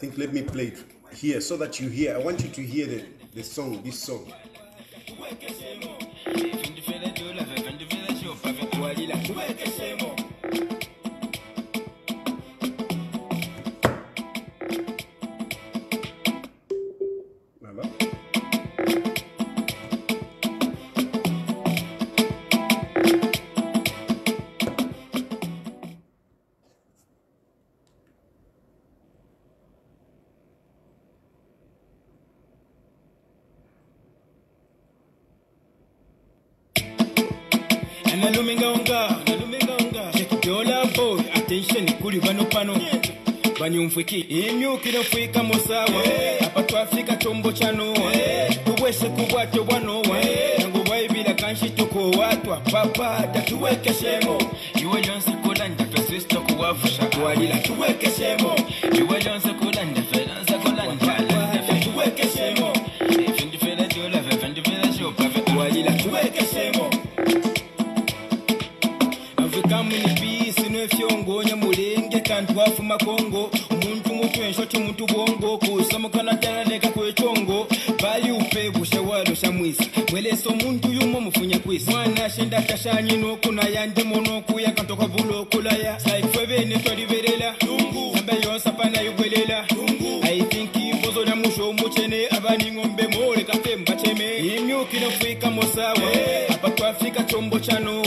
think let me play it here so that you hear. I want you to hear the song, this song. Banyumfiki imyukira fika musawa apatwafika chombo chano tuwese kubwato bwano ngo bayibira kanshi tuko watwa papa tatuweke shemo iwe jonse kolanda twesisto kuwafusha kwalila tuweke shemo iwe jonse kolanda felanza kolanda tuweke shemo ifindi fela jola fendi fela shopa kwalila tuweke shemo Afrika muni peace no fyongo nyamulenge kantu afuma Kongo umuntu mutwensho cy'umuntu bongo kusamukana cyareka kwechongo bali upebushe walo shamwisa mweleso muntu yumo mufunya kwisi mwana shenda tashanyi no kuna yande mono kuya kantoka bulo kulaya saifwe ne twaliberela sambe yonsa pana yugwelela I think imbozo na musho muchene abani ngombe more katemba cheme imyukira fika mosawa apa twafika chombo chano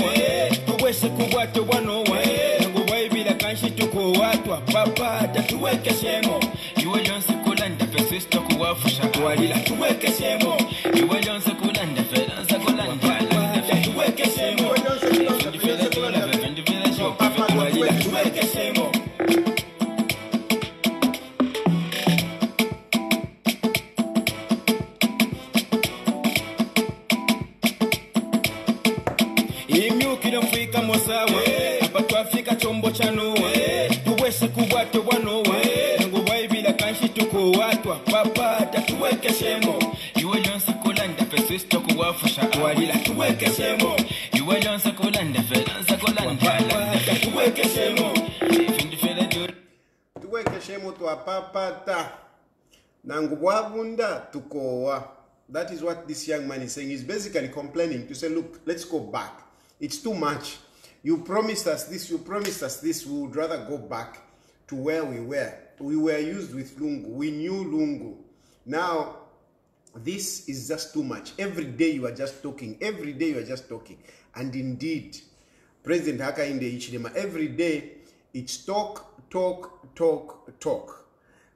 tuwese kubwato bwano ngo bayibira kanshi tuko watwa papa tatuweke shemo iwe jonse kolanda twesisto kuwafusha kwalila tuweke shemo iwe jonse kolanda felanza kolanda tatuweke shemo ifindi fela jola fendi fela shopa kwalila tuweke shemo imyukira fika mosawa apatwafika chombo chano tuwese kubwato bwano ngo bayibira kanshi tuko watwa papa tatuweke shemo iwe jonse kolanda twesisto kuwafusha kwalila tuweke shemo iwe jonse kolanda felanza kolanda tatuweke shemo ifindi fela jola tuweke shemo twa papa ta nangu bwabunda tukowa. That is what this young man is saying. He's basically complaining to say, look, let's go back. It's too much. You promised us this, you promised us this. We would rather go back to where we were. We were used with Lungu. We knew Lungu. Now, this is just too much. Every day you are just talking. Every day you are just talking. And indeed, President Hakainde Hichilema, every day it's talk, talk, talk, talk.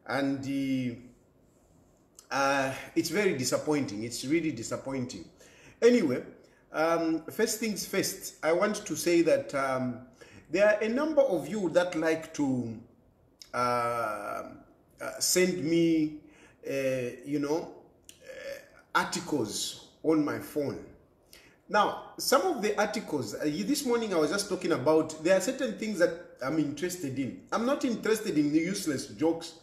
And it's very disappointing. It's really disappointing. Anyway, first things first, I want to say that there are a number of you that like to send me, articles on my phone. Now, some of the articles, this morning I was just talking about, there are certain things that I'm interested in. I'm not interested in the useless jokes.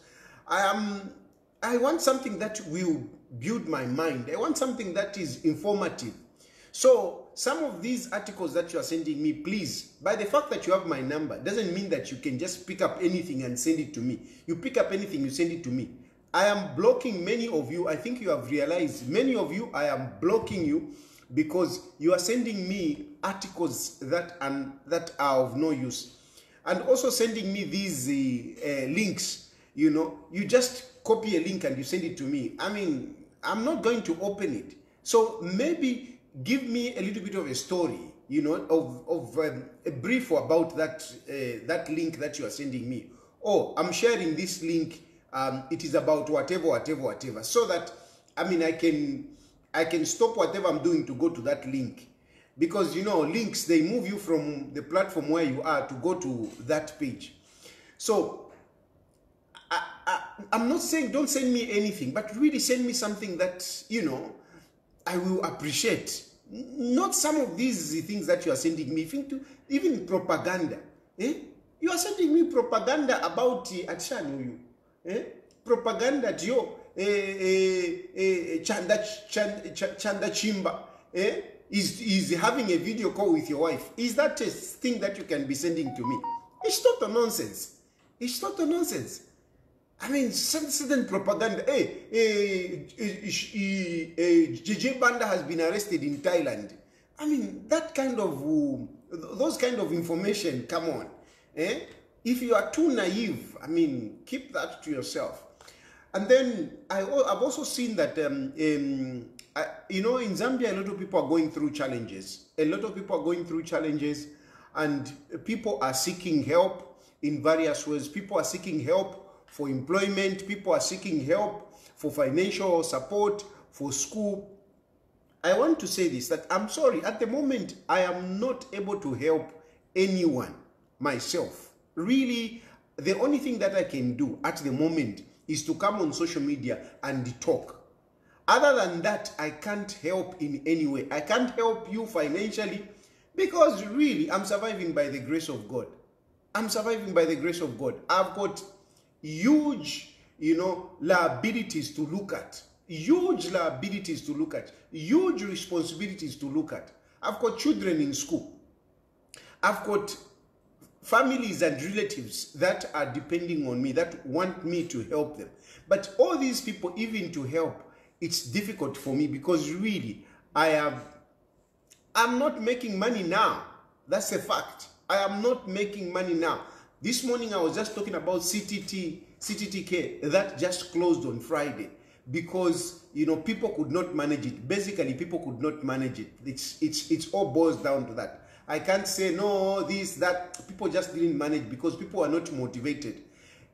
I want something that will build my mind. I want something that is informative. So some of these articles that you are sending me, please, by the fact that you have my number, doesn't mean that you can just pick up anything and send it to me. You pick up anything, you send it to me. I am blocking many of you. I think you have realized, many of you, I am blocking you because you are sending me articles that are of no use. And also sending me these links, you just copy a link and you send it to me. I mean, I'm not going to open it. So maybe give me a little bit of a story, of a brief about that link that you are sending me. Oh, I'm sharing this link. It is about whatever. So that, I can stop whatever I'm doing to go to that link. Because, links, they move you from the platform where you are to go to that page. So, I'm not saying don't send me anything, but really send me something that, I will appreciate. Not some of these things that you are sending me, even propaganda. You are sending me propaganda about Achanu. Propaganda, Chanda Chimba is having a video call with your wife. Is that a thing that you can be sending to me? It's total nonsense. It's total nonsense. I mean, certain propaganda. JJ Banda has been arrested in Thailand. I mean, that kind of, those kind of information, come on. If you are too naive, I mean, keep that to yourself. And then I've also seen that, you know, in Zambia, a lot of people are going through challenges. A lot of people are going through challenges, and people are seeking help in various ways. People are seeking help for employment. People are seeking help for financial support, for school. I want to say this, that I'm sorry, at the moment, I am not able to help anyone myself. Really, the only thing that I can do at the moment is to come on social media and talk. Other than that, I can't help in any way. I can't help you financially, because really, I'm surviving by the grace of God. I'm surviving by the grace of God. I've got huge, you know, liabilities to look at. Huge liabilities to look at. Huge responsibilities to look at. I've got children in school. I've got families and relatives that are depending on me, that want me to help them. But all these people, even to help, it's difficult for me, because really, I'm not making money now. That's a fact. I am not making money now. This morning, I was just talking about CTTK that just closed on Friday, because, you know, people could not manage it. Basically, people could not manage it. It's all boils down to that. I can't say, no, this, that. People just didn't manage because people are not motivated.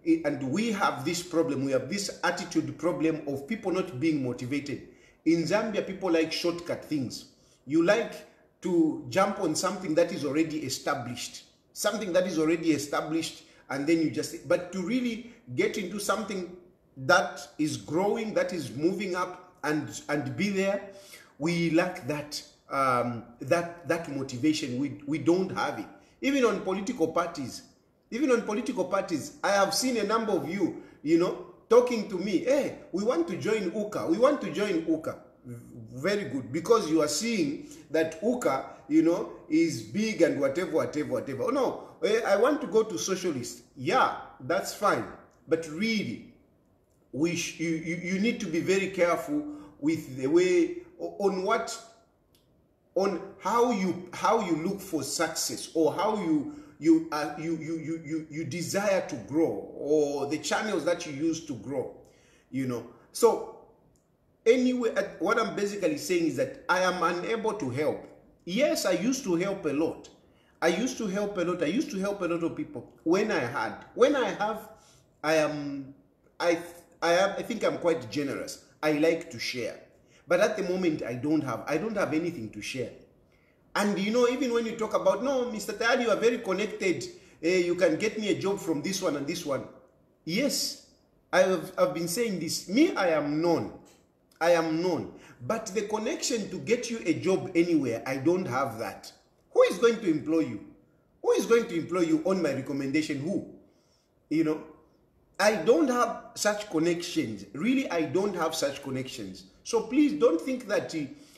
And we have this problem. We have this attitude problem of people not being motivated. In Zambia, people like shortcut things. You like to jump on something that is already established. Something that is already established, and then you just... But to really get into something that is growing, that is moving up and be there, we lack that. That motivation. We don't have it. Even on political parties, I have seen a number of you, you know, talking to me, hey, we want to join UKA. We want to join UKA. Very good, because you are seeing that UKA, you know, is big and whatever. Oh no, I want to go to socialist. Yeah, that's fine. But really, you need to be very careful with the way, on how you look for success, or how you desire to grow, or the channels that you use to grow, you know. So anyway, what I'm basically saying is that I am unable to help. Yes, I used to help a lot. I used to help a lot of people when I have. I think I'm quite generous. I like to share. But at the moment, I don't have anything to share. And you know, even when you talk about, no, Mr. Tayali, you are very connected, you can get me a job from this one and this one. Yes, I've been saying this. Me, I am known. But the connection to get you a job anywhere, I don't have that. Who is going to employ you? Who is going to employ you on my recommendation? Who? You know, I don't have such connections. Really, I don't have such connections. So please don't think that,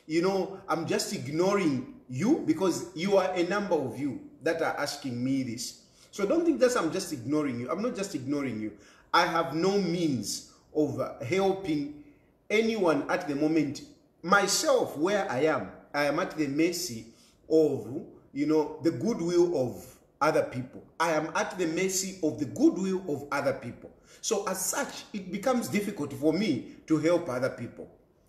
you know, I'm just ignoring you, because you are a number of you that are asking me this. So don't think that I'm just ignoring you. I'm not just ignoring you. I have no means of helping anyone at the moment. Myself, where I am at the mercy of, you know, the goodwill of other people. I am at the mercy of the goodwill of other people. So as such, it becomes difficult for me to help other people.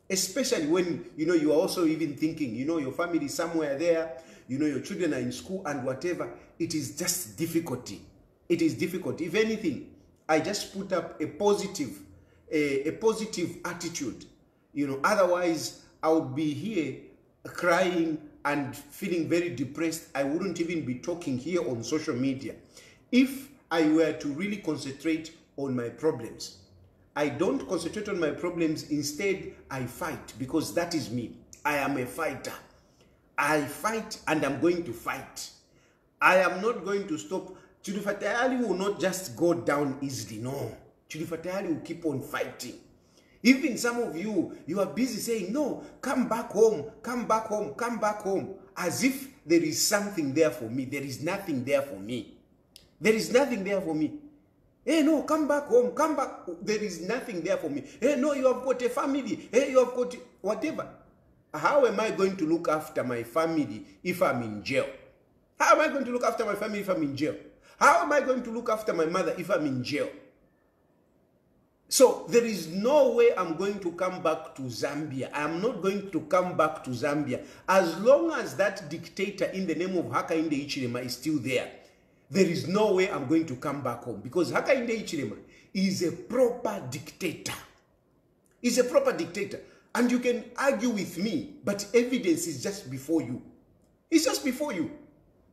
Especially when, you know, you are also even thinking, you know, your family is somewhere there, you know, your children are in school and whatever. It is just difficulty. It is difficult. If anything, I just put up a positive attitude. You know, otherwise I would be here crying and feeling very depressed. I wouldn't even be talking here on social media. If I were to really concentrate on my problems. I don't concentrate on my problems. Instead, I fight, because that is me. I am a fighter. I fight, and I'm going to fight. I am not going to stop. Chilufya will not just go down easily. No. Chilufya will keep on fighting. Even some of you, you are busy saying, no, come back home, come back home, come back home. As if there is something there for me. There is nothing there for me. There is nothing there for me. Hey, no, come back home, come back. There is nothing there for me. Hey, no, you have got a family. Hey, you have got whatever. How am I going to look after my family if I'm in jail? How am I going to look after my family if I'm in jail? How am I going to look after my mother if I'm in jail? So there is no way I'm going to come back to Zambia. I'm not going to come back to Zambia. As long as that dictator in the name of Hakainde Hichilema is still there, there is no way I'm going to come back home, because Hakainde Hichilema is a proper dictator. He's a proper dictator. And you can argue with me, but evidence is just before you. It's just before you.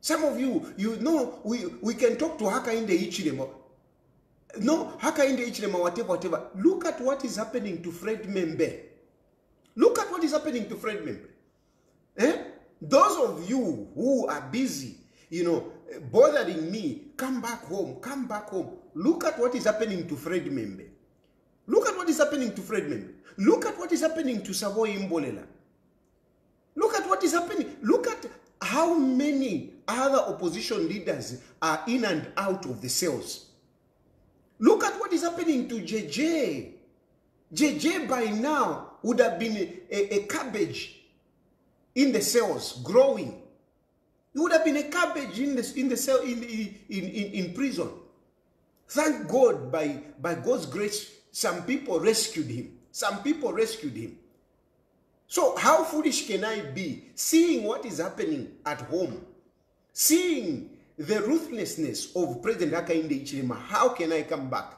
Some of you, you know, we can talk to Hakainde Hichilema. No, Hakainde Hichilema, whatever. Look at what is happening to Fred Membe. Look at what is happening to Fred Membe. Those of you who are busy, you know, bothering me, come back home, come back home. Look at what is happening to Fred Membe. Look at what is happening to Fred Membe. Look at what is happening to Savoy Imbolela. Look at what is happening. Look at how many other opposition leaders are in and out of the cells. Look at what is happening to JJ. JJ by now would have been a cabbage in the cells, growing. He would have been a cabbage in the cell in prison. Thank God, by God's grace, some people rescued him. Some people rescued him. So how foolish can I be, seeing what is happening at home, seeing the ruthlessness of President Hakainde Hichilema? How can I come back?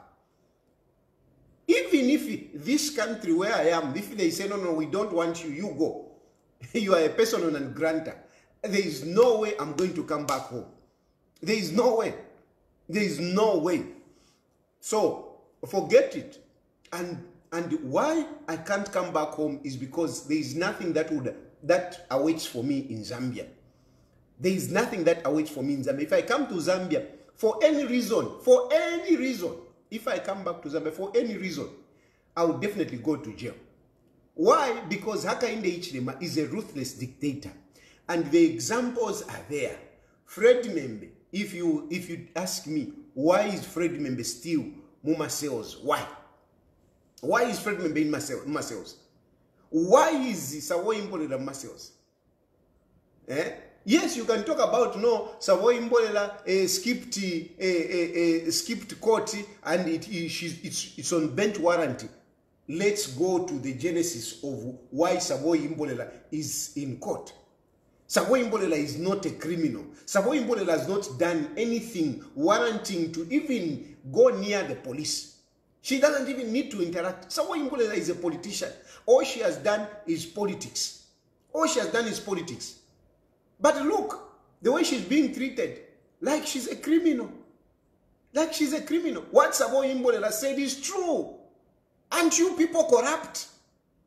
Even if this country where I am, if they say, no, we don't want you, you go. You are a person on a grantor. There is no way I'm going to come back home. There is no way. There is no way. So forget it. And why I can't come back home is because there is nothing that awaits for me in Zambia. There is nothing that awaits for me in Zambia. If I come to Zambia for any reason, if I come back to Zambia for any reason, I will definitely go to jail. Why? Because Hakainde Hichilema is a ruthless dictator. And the examples are there. Fred Membe, if you ask me, why is Fred Membe still Muma cells? Why? Why is Fred Membe in Muma cells? Why is Savoy Imbolela Muma cells? Yes, you can talk about, no, Savoy Imbolela skipped court and it's on bench warranty. Let's go to the genesis of why Savoy Imbolela is in court. Savoy Imbolela is not a criminal. Savoy Imbolela has not done anything warranting to even go near the police. She doesn't even need to interact. Savoy Imbolela is a politician. All she has done is politics. All she has done is politics. But look, the way she's being treated, like she's a criminal. Like she's a criminal. What Savoy Imbolela said is true. Aren't you people corrupt?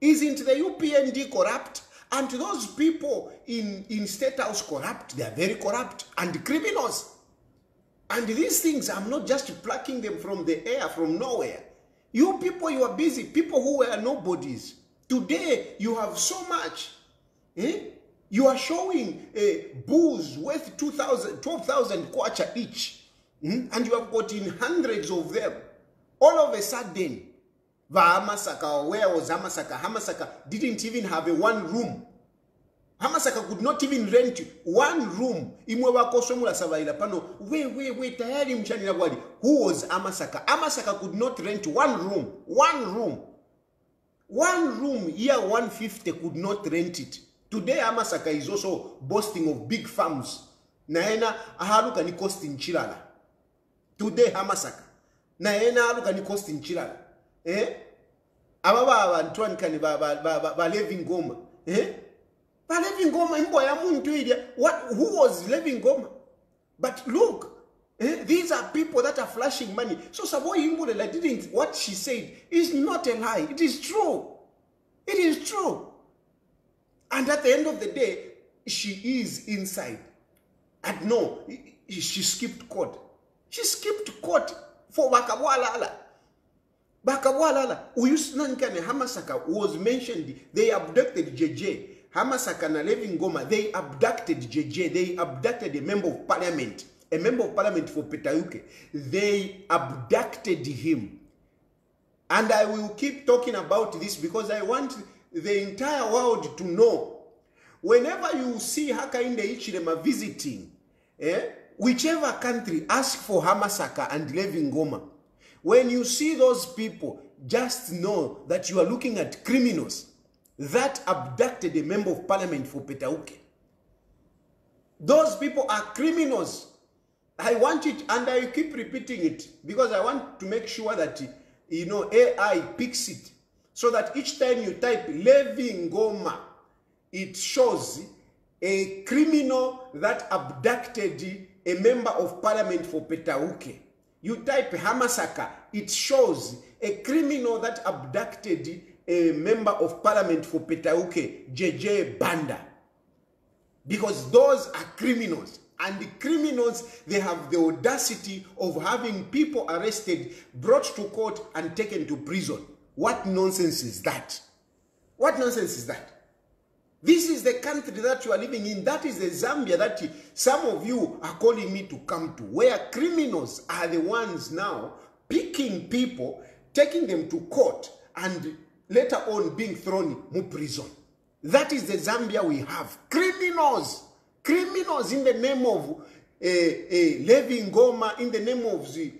Isn't the UPND corrupt? And those people in State House corrupt? They are very corrupt and criminals. And these things, I'm not just plucking them from the air, from nowhere. You people, you are busy. People who were nobodies. Today, you have so much. You are showing bulls worth 12,000 kwacha each. And you have got in hundreds of them. All of a sudden, Hamasaka, where was Hamasaka? Hamasaka didn't even have a one room. Hamasaka could not even rent one room. Tayali. Who was Hamasaka? Hamasaka could not rent one room. One room. One room, year 150 could not rent it. Today, Hamasaka is also boasting of big farms. Naena aharuka ni cost in Chilala. Today, Hamasaka. Naena aharuka ni cost in Chilala. Ababa Antoine kani ba living goma. Ba living goma imbo ya muntu idia. Who was living goma? But look, these are people that are flashing money. So Savoy Imbolela didn't, what she said is not a lie. It is true. It is true. And at the end of the day, she is inside. And no, she skipped court. She skipped court for Bakabwalala. Bakabwalala. Hamasaka was mentioned. They abducted JJ. Hamasaka na Levin Goma. They abducted JJ. They abducted a member of parliament. a member of parliament for Petauke. They abducted him. And I will keep talking about this because I want the entire world to know. Whenever you see Hakainde Hichilema visiting, whichever country, ask for Hamasaka and Levi Ngoma. When you see those people, just know that you are looking at criminals that abducted a member of parliament for Petauke. Those people are criminals. I want it, and I keep repeating it because I want to make sure that, you know, AI picks it so that each time you type Levi Ngoma, it shows a criminal that abducted a member of parliament for Petauke. You type Hamasaka, it shows a criminal that abducted a member of parliament for Petauke, JJ Banda. Because those are criminals. And the criminals, they have the audacity of having people arrested, brought to court, and taken to prison. What nonsense is that? What nonsense is that? This is the country that you are living in. That is the Zambia that some of you are calling me to come to, where criminals are the ones now picking people, taking them to court, and later on being thrown in prison. That is the Zambia we have. Criminals. Criminals in the name of Levi Ngoma, in the name of the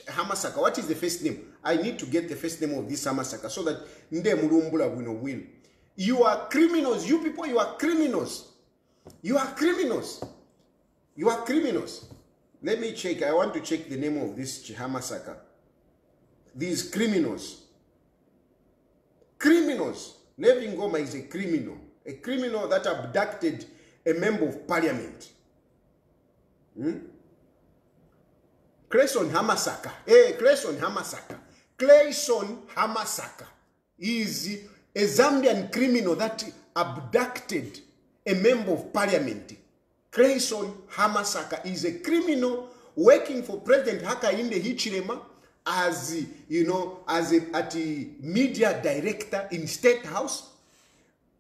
Hamasaka. What is the first name? I need to get the first name of this Hamasaka so that Nde Murumbula will win. You are criminals. You people, you are criminals. You are criminals. You are criminals. Let me check. I want to check the name of this Hamasaka. These criminals. Criminals. Levi Ngoma is a criminal that abducted a member of parliament. Clayson Hamasaka. Clayson Hamasaka. Clayson Hamasaka is a Zambian criminal that abducted a member of parliament. Clayson Hamasaka is a criminal working for President Hakainde Hichilema as, you know, as a media director in State House,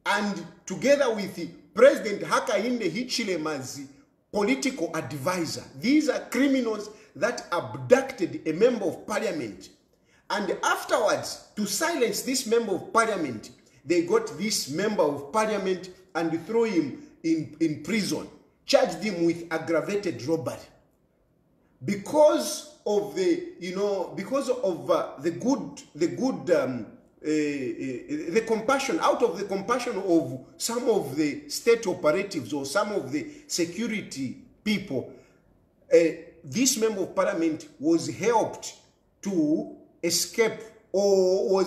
and together with President Hakainde Hichilema's political advisor. These are criminals that abducted a member of parliament. And afterwards, to silence this member of parliament, they got this member of parliament and threw him in prison, charged him with aggravated robbery. Because of the, you know, because of the compassion, out of the compassion of some of the state operatives or some of the security people, this member of parliament was helped to escape, or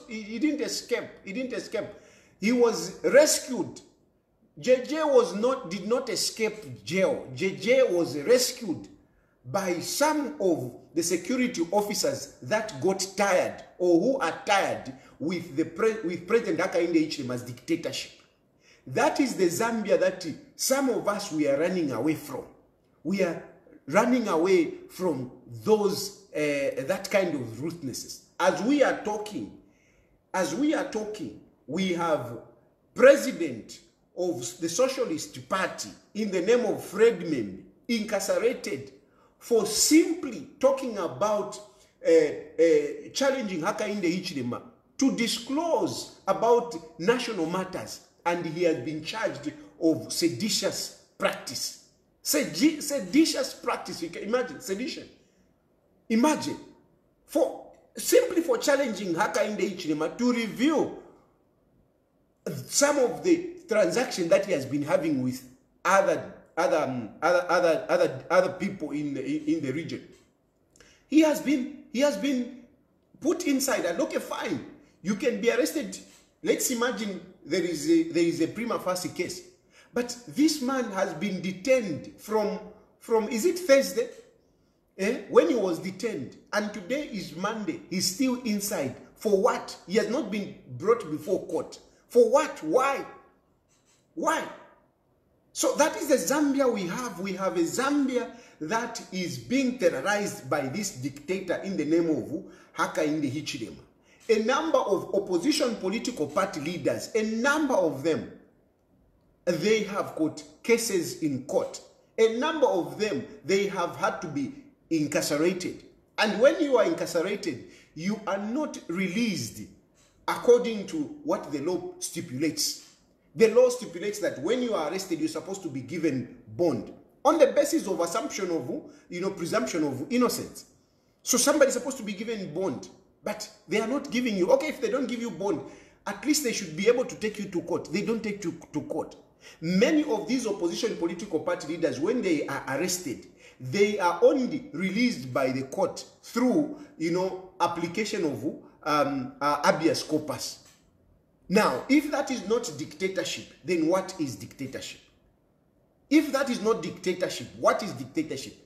he didn't escape. He was rescued. JJ did not escape jail. JJ was rescued by some of the security officers that got tired, or who are tired with President Hakainde Hichilema's dictatorship. That is the Zambia that some of us, we are running away from. We are running away from those that kind of ruthlessness. As we are talking, we have president of the Socialist Party in the name of Fredman incarcerated for simply talking about challenging Hakainde Hichilema to disclose about national matters, and he has been charged of seditious practice. Seditious practice, you can imagine, sedition. Imagine, simply for challenging Hakainde Hichilema to reveal some of the transactions that he has been having with other people in the region. He has been put inside, and okay, fine, you can be arrested. Let's imagine there is a prima facie case, but this man has been detained from is it Thursday? When he was detained, and today is Monday. He's still inside. For what? He has not been brought before court. For what? Why? Why? So that is the Zambia we have. We have a Zambia that is being terrorized by this dictator in the name of Hakainde Hichilema. A number of opposition political party leaders, a number of them, they have got cases in court. A number of them, they have had to be incarcerated. And when you are incarcerated, you are not released according to what the law stipulates. The law stipulates that when you are arrested, you're supposed to be given bond on the basis of assumption of, presumption of innocence. So somebody's supposed to be given bond, but they are not giving you. Okay, if they don't give you bond, at least they should be able to take you to court. They don't take you to court. Many of these opposition political party leaders, when they are arrested, they are only released by the court through, application of habeas corpus. Now, if that is not dictatorship, then what is dictatorship? If that is not dictatorship, what is dictatorship?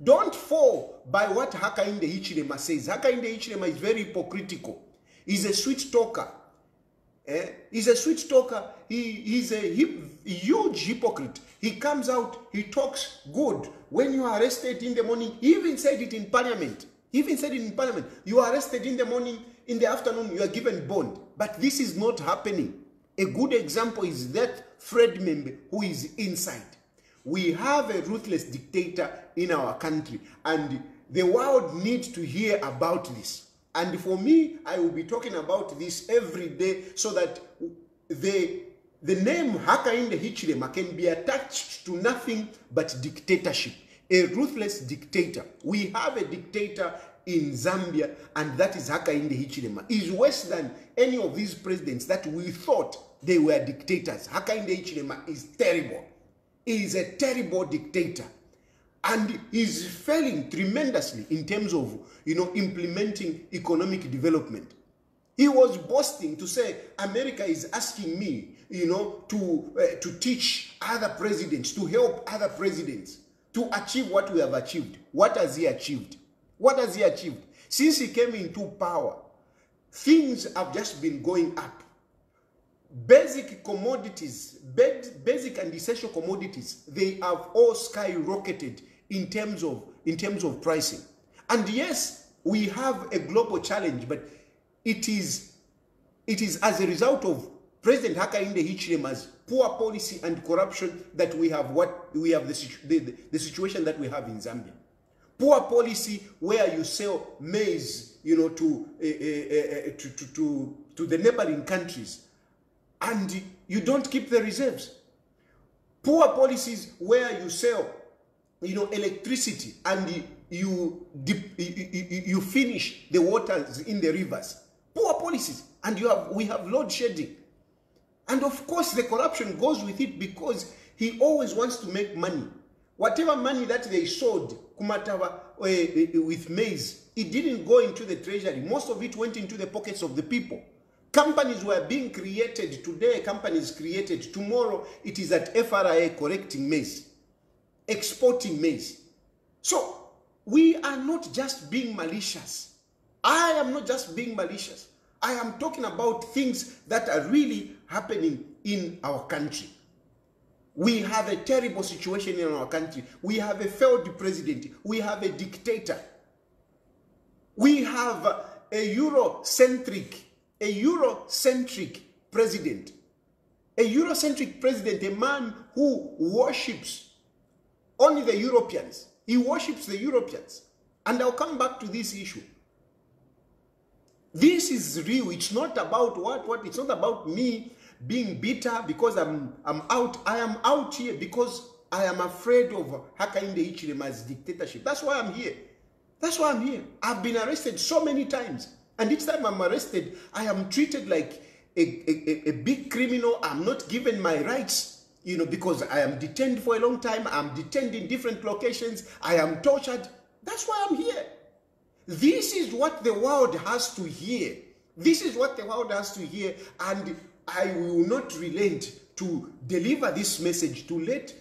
Don't fall by what Hakainde Hichilema says. Hakainde Hichilema is very hypocritical. He's a sweet talker. He's a sweet talker. He's a huge hypocrite. He comes out, he talks good. When you are arrested in the morning, he even said it in parliament. You are arrested in the morning, in the afternoon, you are given bond. But this is not happening. A good example is that Fred member who is inside. We have a ruthless dictator in our country, and the world needs to hear about this. And for me, I will be talking about this every day so that the name Hakainde Hichilema can be attached to nothing but dictatorship. A ruthless dictator. We have a dictator in Zambia, and that is Hakainde Hichilema. Is worse than any of these presidents that we thought they were dictators. Hakainde Hichilema is terrible. He is a terrible dictator. And is failing tremendously in terms of, implementing economic development. He was boasting to say, America is asking me, to teach other presidents, to help other presidents to achieve what we have achieved. What has he achieved? What has he achieved? Since he came into power, things have just been going up. Basic commodities, basic and essential commodities, they have all skyrocketed in terms of pricing. And yes, we have a global challenge, but it is as a result of President Hakainde Hichilema's poor policy and corruption that we have the situation that we have in Zambia. Poor policy where you sell maize, to the neighboring countries, and you don't keep the reserves. Poor policies where you sell, electricity, and you finish the waters in the rivers. Poor policies, and we have load shedding. And of course, the corruption goes with it because he always wants to make money. Whatever money that they sold, Kumatawa, with maize, it didn't go into the treasury. Most of it went into the pockets of the people. Companies were being created today, companies created tomorrow. It is at FRA collecting maize, exporting maize. So we are not just being malicious. I am not just being malicious. I am talking about things that are really happening in our country. We have a terrible situation in our country. We have a failed president. We have a dictator. We have a Eurocentric president. A Eurocentric president, a man who worships only the Europeans. He worships the Europeans. And I'll come back to this issue. This is real. It's not about what? It's not about me being bitter because I'm out. I am out here because I am afraid of Hakainde Hichilema's dictatorship. That's why I'm here. That's why I'm here. I've been arrested so many times. And each time I'm arrested, I am treated like a big criminal. I'm not given my rights, because I am detained for a long time. I'm detained in different locations. I am tortured. That's why I'm here. This is what the world has to hear. This is what the world has to hear. And I will not relent to deliver this message, to let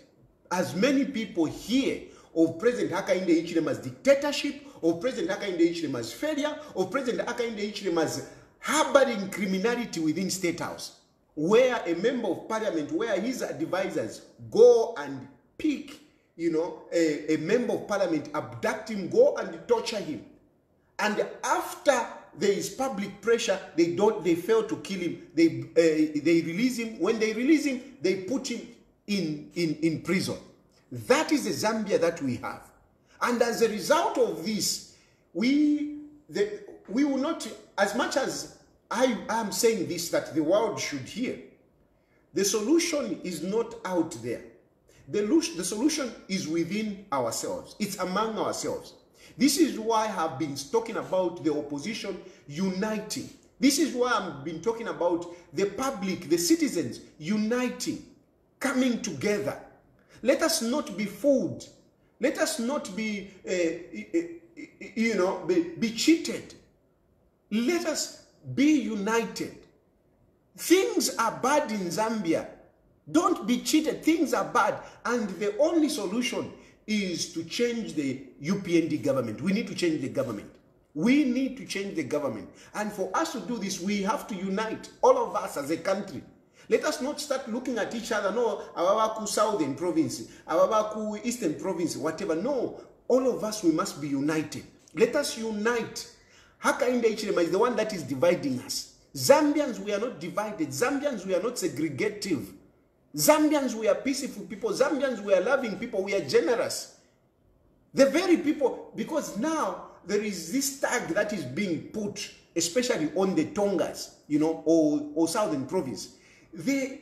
as many people hear of President Hakainde Hichilema's dictatorship, of President Hakainde Hichilema's failure, of President Hakainde Hichilema's harboring criminality within State House, where a member of parliament, where his advisors go and pick, a member of parliament, abduct him, go and torture him. And after there is public pressure, they fail to kill him. They release him. When they release him, they put him in prison. That is the Zambia that we have. And as a result of this, we will not, as much as I am saying this that the world should hear, the solution is not out there. The solution is within ourselves. It's among ourselves. This is why I've been talking about the opposition uniting. This is why I've been talking about the public, the citizens uniting, coming together. Let us not be fooled. Let us not be, be cheated. Let us be united. Things are bad in Zambia. Don't be cheated. Things are bad. And the only solution is to change the UPND government. We need to change the government. We need to change the government. And for us to do this, we have to unite, all of us as a country. Let us not start looking at each other. No, Awabaku Southern Province, Awabaku Eastern Province, whatever. No, all of us, we must be united. Let us unite. Hakainde Hichilema is the one that is dividing us. Zambians, we are not divided. Zambians, we are not segregative. Zambians, we are peaceful people. Zambians, we are loving people. We are generous. The very people, because now there is this tag that is being put, especially on the Tongas, or Southern Province. There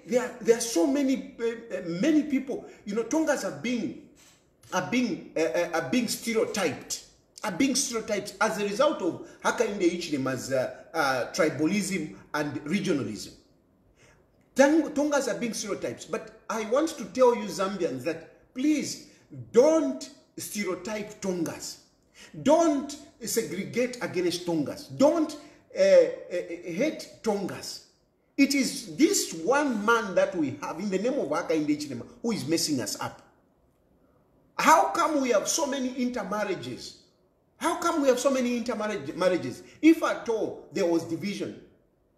are so many people, Tongas are being stereotyped. Are being stereotyped as a result of Hakainde Hichilema's tribalism and regionalism. Tongas are being stereotyped. But I want to tell you Zambians that please don't stereotype Tongas. Don't segregate against Tongas. Don't hate Tongas. It is this one man that we have in the name of Hakainde Hichilema who is messing us up. How come we have so many intermarriages? How come we have so many intermarriages? If at all there was division.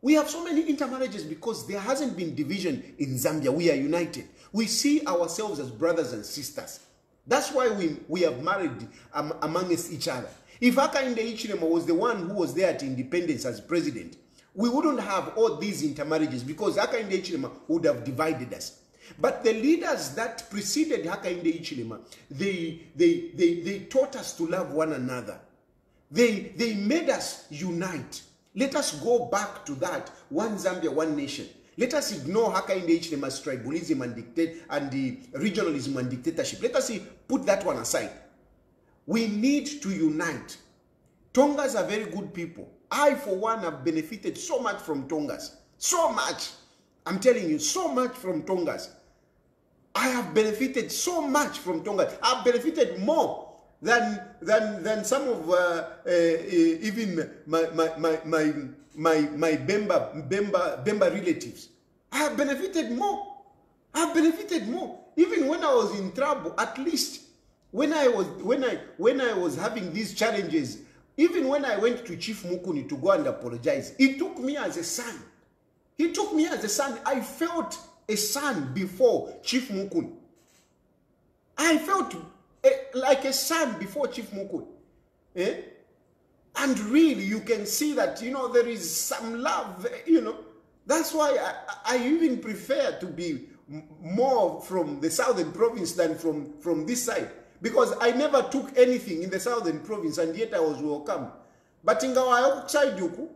We have so many intermarriages because there hasn't been division in Zambia. We are united. We see ourselves as brothers and sisters. That's why we have married amongst each other. If Hakainde Hichilema was the one who was there at independence as president, we wouldn't have all these intermarriages because Hakainde Hichilema would have divided us. But the leaders that preceded Hakainde Hichilema, they taught us to love one another. They made us unite. Let us go back to that. One Zambia, one nation. Let us ignore Hakainde Hichilema's tribalism and the regionalism and dictatorship. Let us put that one aside. We need to unite. Tongas are very good people. I, for one, have benefited so much from Tongas. So much. I'm telling you, so much from Tongas. I have benefited so much from Tongas. I've benefited more than some of even my Bemba relatives. I have benefited more. I've benefited more. Even when I was in trouble, at least when I was having these challenges, even when I went to Chief Mukuni to go and apologize, he took me as a son. He took me as a son. I felt a son before Chief Mukuni. I felt like a son before Chief Mukuni. And really, you can see that, there is some love, That's why I even prefer to be more from the Southern Province than from this side. Because I never took anything in the Southern Province and yet I was welcome. But in Gawa side yuku,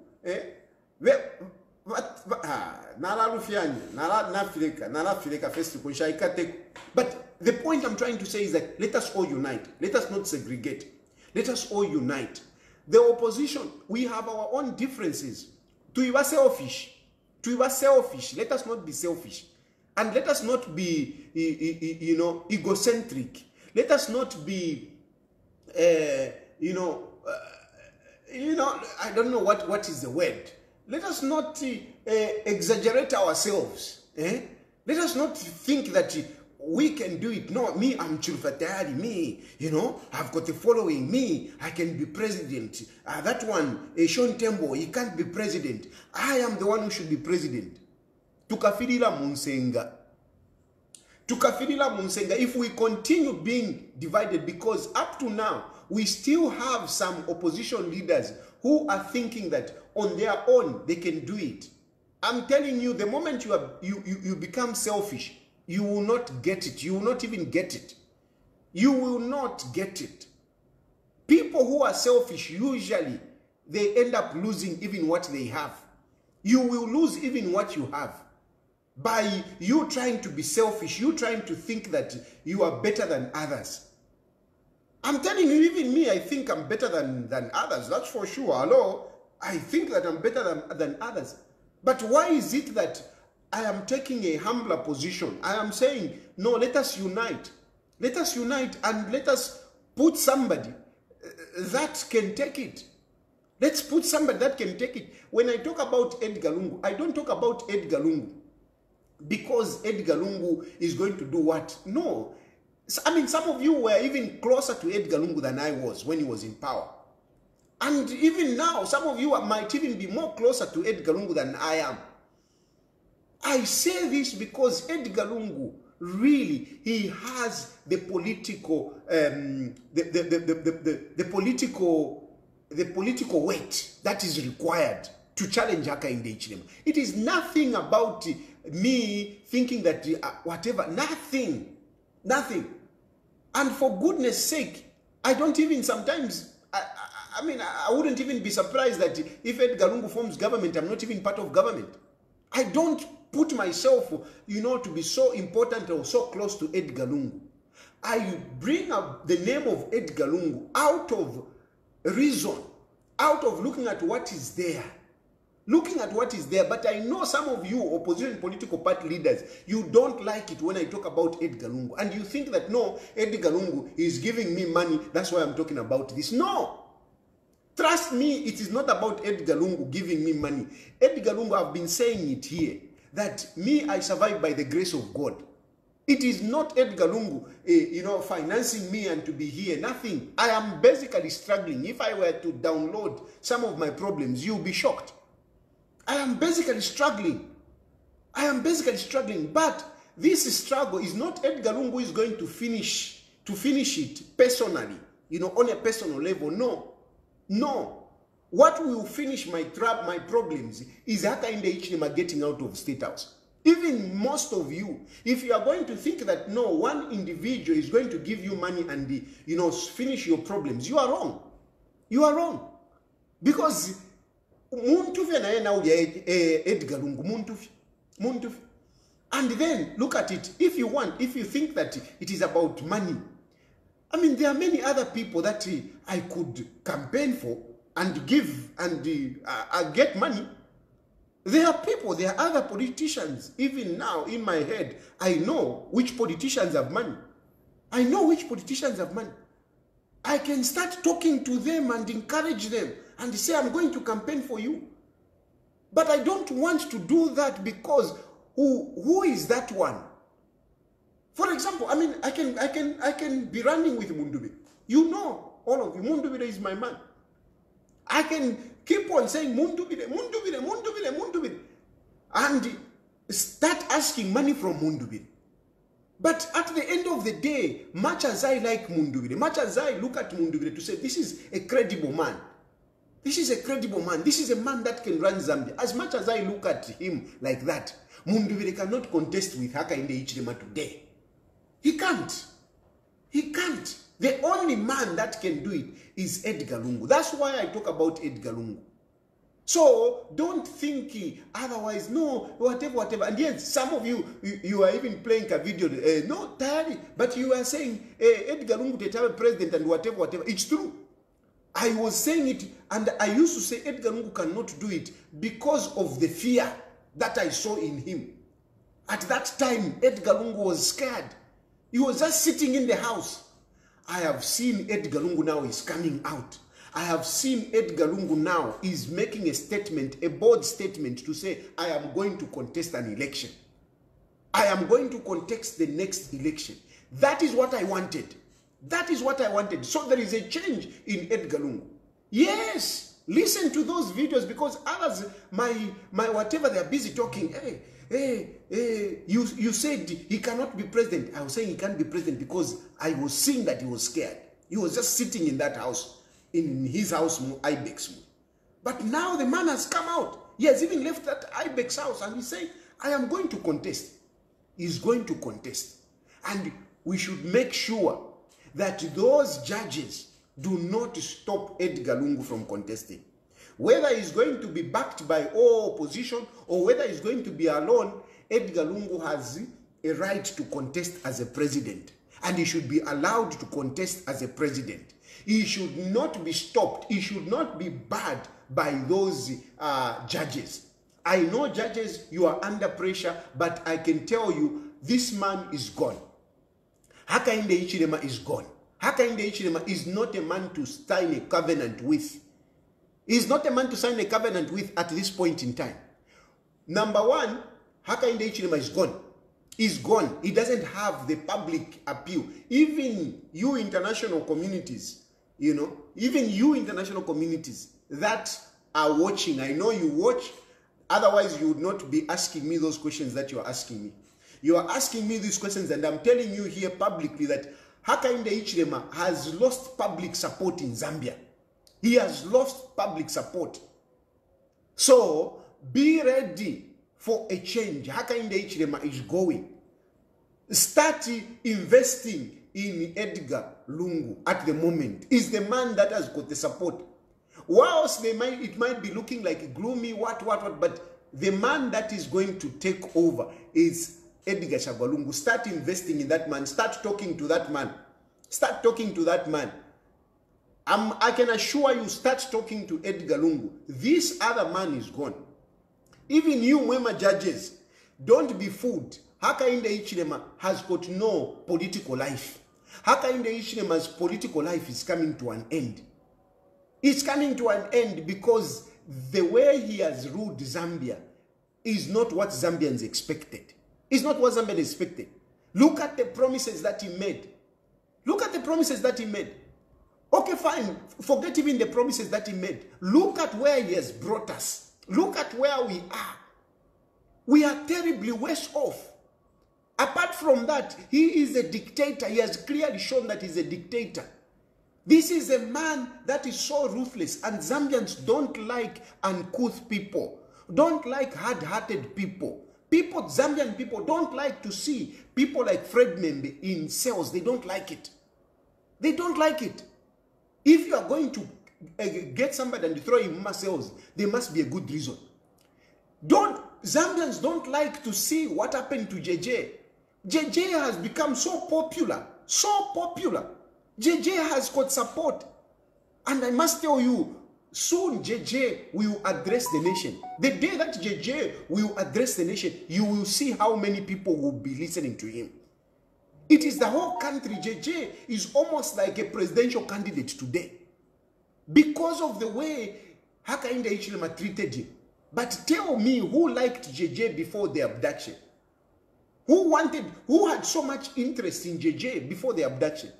but the point I'm trying to say is that let us all unite. Let us not segregate. Let us all unite. The opposition, we have our own differences. To be selfish. Let us not be selfish. And let us not be, egocentric. Let us not be, I don't know what is the word. Let us not exaggerate ourselves. Let us not think that we can do it. No, me, I'm Chilufya Tayali. Me, I've got the following. Me, I can be president. That one, Sean Tembo, he can't be president. I am the one who should be president. Tukafirila Munsenga. If we continue being divided, because up to now, we still have some opposition leaders who are thinking that on their own, they can do it. I'm telling you, the moment you become selfish, You will not get it. You will not even get it. You will not get it. People who are selfish, usually, they end up losing even what they have. You will lose even what you have. By you trying to be selfish, you trying to think that you are better than others. I'm telling you, even me, I think I'm better than others. That's for sure. Hello? I think that I'm better than others. But why is it that I am taking a humbler position? I am saying, no, let us unite. Let us unite and let us put somebody that can take it. Let's put somebody that can take it. When I talk about Edgar Lungu, I don't talk about Edgar Lungu because Edgar Lungu is going to do what? No. I mean, some of you were even closer to Edgar Lungu than I was when he was in power. And even now, some of you might even be more closer to Edgar Lungu than I am. I say this because Edgar Lungu, really, he has the political, the political weight that is required to challenge Hakainde Hichilema. It is nothing about me thinking that whatever, nothing. And for goodness sake, I don't even sometimes, I mean, I wouldn't even be surprised that if Edgar Lungu forms government, I'm not even part of government. I don't put myself, to be so important or so close to Edgar Lungu. I bring up the name of Edgar Lungu out of reason, out of looking at what is there. But I know some of you opposition political party leaders, you don't like it when I talk about Edgar Lungu. And you think that, no, Edgar Lungu is giving me money, that's why I'm talking about this. No! Trust me, it is not about Edgar Lungu giving me money. Edgar Lungu, I've been saying it here, that me, I survive by the grace of God. It is not Edgar Lungu, financing me and to be here. Nothing. I am basically struggling. If I were to download some of my problems, you'll be shocked. I am basically struggling. But this struggle is not Edgar Lungu is going to finish it personally, on a personal level. No. What will finish my problems is Hakainde Hichilema getting out of State House. Even most of you, if you are going to think that, no, one individual is going to give you money and, finish your problems, you are wrong. You are wrong. Because Muntufi na now Edgar Lungu, Muntufi. And then, look at it. If you think that it is about money, I mean, there are many other people that I could campaign for and give and get money. There are other politicians. Even now, in my head, I know which politicians have money. I can start talking to them and encourage them and say, I'm going to campaign for you. But I don't want to do that because who is that one? For example, I mean, I can be running with Mundube. You know, all of you, Mundube is my man. I can keep on saying Mundube, and start asking money from Mundube. But at the end of the day, much as I like Mundube, much as I look at Mundube to say, this is a credible man. This is a man that can run Zambia. As much as I look at him like that, Mundube cannot contest with Hakainde Hichilema today. He can't. The only man that can do it is Edgar Lungu. That's why I talk about Edgar Lungu. So don't think otherwise, no, whatever. And yes, some of you are even playing a video, no, Tayali, but you are saying Edgar Lungu Tetawe president and whatever. It's true. I was saying it, and I used to say Edgar Lungu cannot do it because of the fear that I saw in him. At that time, Edgar Lungu was scared. He was just sitting in the house. I have seen Edgar Lungu now is coming out. I have seen Edgar Lungu now is making a statement, a bold statement to say, I am going to contest an election. I am going to contest the next election. That is what I wanted. So there is a change in Edgar Lungu. Yes, listen to those videos because others, my whatever, they are busy talking. You said he cannot be president. I was saying he can't be president because I was seeing that he was scared. He was just sitting in that house, in his house, Ibex. But now the man has come out. He has even left that Ibex house and he's saying, I am going to contest. is going to contest. And we should make sure that those judges do not stop Edgar Lungu from contesting. Whether he's going to be backed by all opposition or whether he's going to be alone, Edgar Lungu has a right to contest as a president. And he should be allowed to contest as a president. He should not be stopped. He should not be barred by those judges. I know, judges, you are under pressure, but I can tell you, this man is gone. Hakainde Hichilema is gone. Hakainde Hichilema is not a man to sign a covenant with. He's not a man to sign a covenant with at this point in time. Number one, Hakainde Hichilema is gone. He's gone. He doesn't have the public appeal. Even you international communities, even you international communities that are watching, I know you watch, otherwise you would not be asking me those questions that you are asking me. You are asking me these questions, and I'm telling you here publicly that Hakainde Hichilema has lost public support in Zambia. He has lost public support. So be ready for a change. Hakainde Hichilema is going. Start investing in Edgar Lungu at the moment. Is the man that has got the support. Whilst it might be looking like gloomy, but the man that is going to take over is Edgar Lungu. Start investing in that man. Start talking to that man. Start talking to that man. I can assure you, start talking to Edgar Lungu. This other man is gone. Even you Mwema judges, don't be fooled. Hakainde Hichilema has got no political life. Hakainde Hichilema's political life is coming to an end. It's coming to an end because the way he has ruled Zambia is not what Zambians expected. It's not what Zambians expected. Look at the promises that he made. Look at the promises that he made. Okay, fine. Forget even the promises that he made. Look at where he has brought us. Look at where we are. We are terribly worse off. Apart from that, he is a dictator. He has clearly shown that he's a dictator. This is a man that is so ruthless, and Zambians don't like uncouth people, don't like hard-hearted people. Zambian people don't like to see people like Fred Membe in cells. They don't like it. They don't like it. If you are going to get somebody and throw him in cells, there must be a good reason. Zambians don't like to see what happened to JJ. JJ has become so popular, so popular. JJ has got support. And I must tell you, soon JJ will address the nation. The day that JJ will address the nation, you will see how many people will be listening to him. It is the whole country. JJ is almost like a presidential candidate today because of the way Hakainde Hichilema treated him. But tell me, who liked JJ before the abduction? Who had so much interest in JJ before the abduction?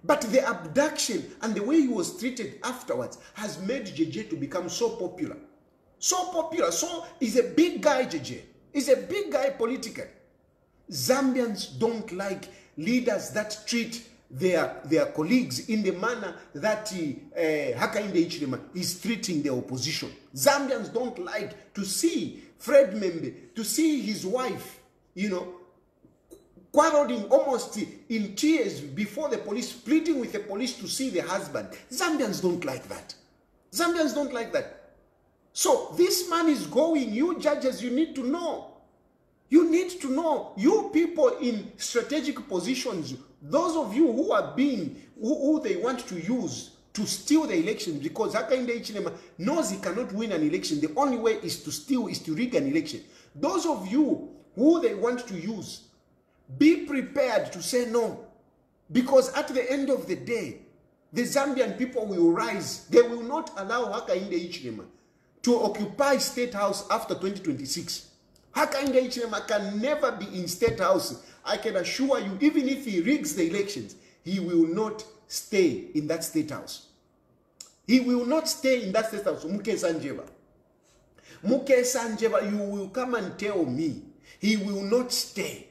But the abduction and the way he was treated afterwards has made JJ to become so popular. So popular. So he's a big guy, JJ. He's a big guy politically. Zambians don't like leaders that treat their colleagues in the manner that Hakainde Hichilema is treating the opposition. Zambians don't like to see Fred Membe, to see his wife, quarreling almost in tears before the police, pleading with the police to see the husband. Zambians don't like that. Zambians don't like that. So this man is going. You judges, you need to know. You need to know. You people in strategic positions, those of you who are who they want to use to steal the election, because Hakainde Hichilema knows he cannot win an election. The only way is to steal, is to rig an election. Those of you who they want to use, be prepared to say no. Because at the end of the day, the Zambian people will rise. They will not allow Hakainde Hichilema to occupy State House after 2026. Hakainde Hichilema can never be in State House. I can assure you, even if he rigs the elections, he will not stay in that State House. He will not stay in that State House. Muke Sanjeva, you will come and tell me. He will not stay.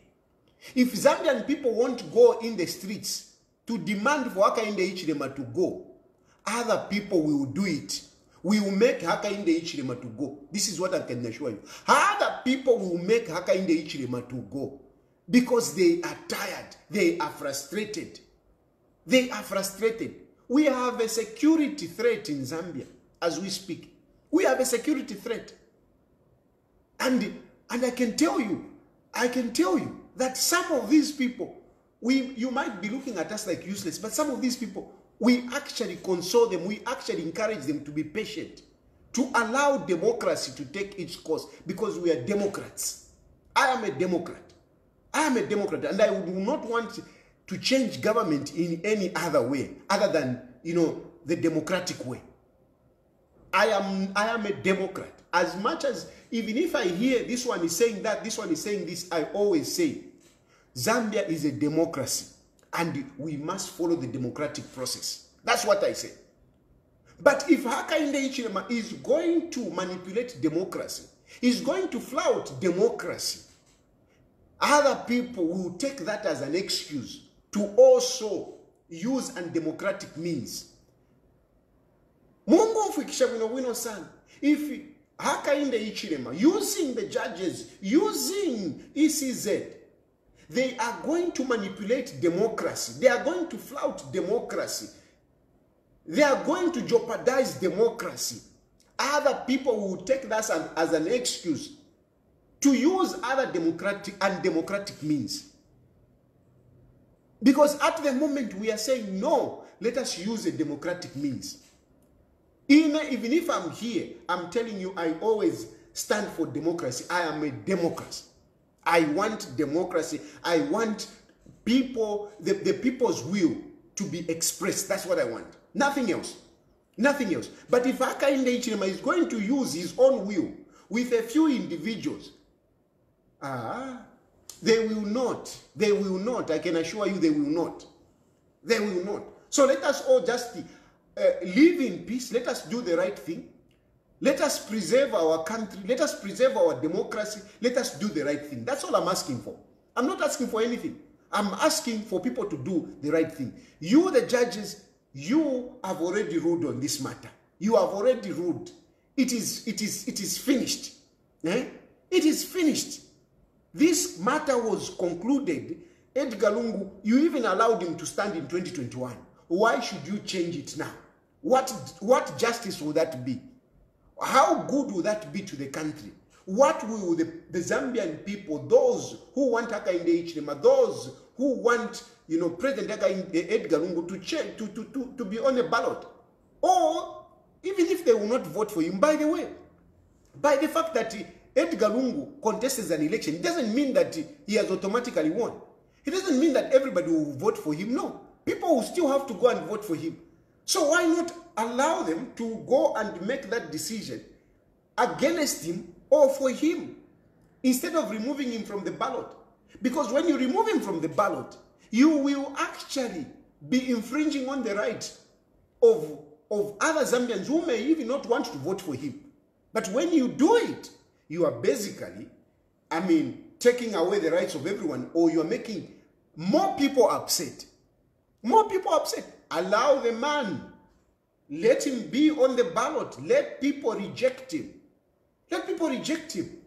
If Zambian people want to go in the streets to demand for Hakainde Hichilema to go, other people will do it. We will make Hakainde Hichilema to go. This is what I can assure you. Other people will make Hakainde Hichilema to go. because they are tired. They are frustrated. They are frustrated. We have a security threat in Zambia as we speak. We have a security threat. And I can tell you that some of these people, you might be looking at us like useless, but some of these people, we actually console them, we actually encourage them to be patient, to allow democracy to take its course, because we are Democrats. I am a Democrat. I am a Democrat, and I would not want to change government in any other way other than, the democratic way. I am a Democrat. As much as, even if I hear this one is saying that, this one is saying this, I always say, Zambia is a democracy, and we must follow the democratic process. That's what I say. But if Hakainde Hichilema is going to manipulate democracy, is going to flout democracy, other people will take that as an excuse to also use undemocratic means. Mungu mfikisha wino sana. If Hakainde Hichilema, using the judges, using ECZ, they are going to manipulate democracy. They are going to flout democracy. They are going to jeopardize democracy. Other people will take that as an excuse to use other undemocratic means. Because at the moment we are saying, no, let us use a democratic means. Even if I'm here, I'm telling you, I always stand for democracy. I am a Democrat. I want democracy. I want people, the people's will to be expressed. That's what I want. Nothing else. Nothing else. But if Hakainde Hichilema is going to use his own will with a few individuals, they will not. They will not. I can assure you they will not. They will not. So let us all just live in peace. Let us do the right thing. Let us preserve our country. Let us preserve our democracy. Let us do the right thing. That's all I'm asking for. I'm not asking for anything. I'm asking for people to do the right thing. You, the judges, you have already ruled on this matter. You have already ruled. It is finished. It is finished. This matter was concluded. Edgar Lungu, you even allowed him to stand in 2021. Why should you change it now? What justice will that be? How good will that be to the country? What will the Zambian people, those who want Hakainde Hichilema, those who want, President Edgar Lungu to change, to be on a ballot, or even if they will not vote for him, by the way, by the fact that Edgar Lungu contests an election, it doesn't mean that he has automatically won. It doesn't mean that everybody will vote for him. No, people will still have to go and vote for him. So why not allow them to go and make that decision against him or for him, instead of removing him from the ballot? Because when you remove him from the ballot, you will actually be infringing on the rights of other Zambians who may even not want to vote for him. But when you do it, you are basically, taking away the rights of everyone, or you are making more people upset. More people upset. Allow the man. Let him be on the ballot. Let people reject him. Let people reject him.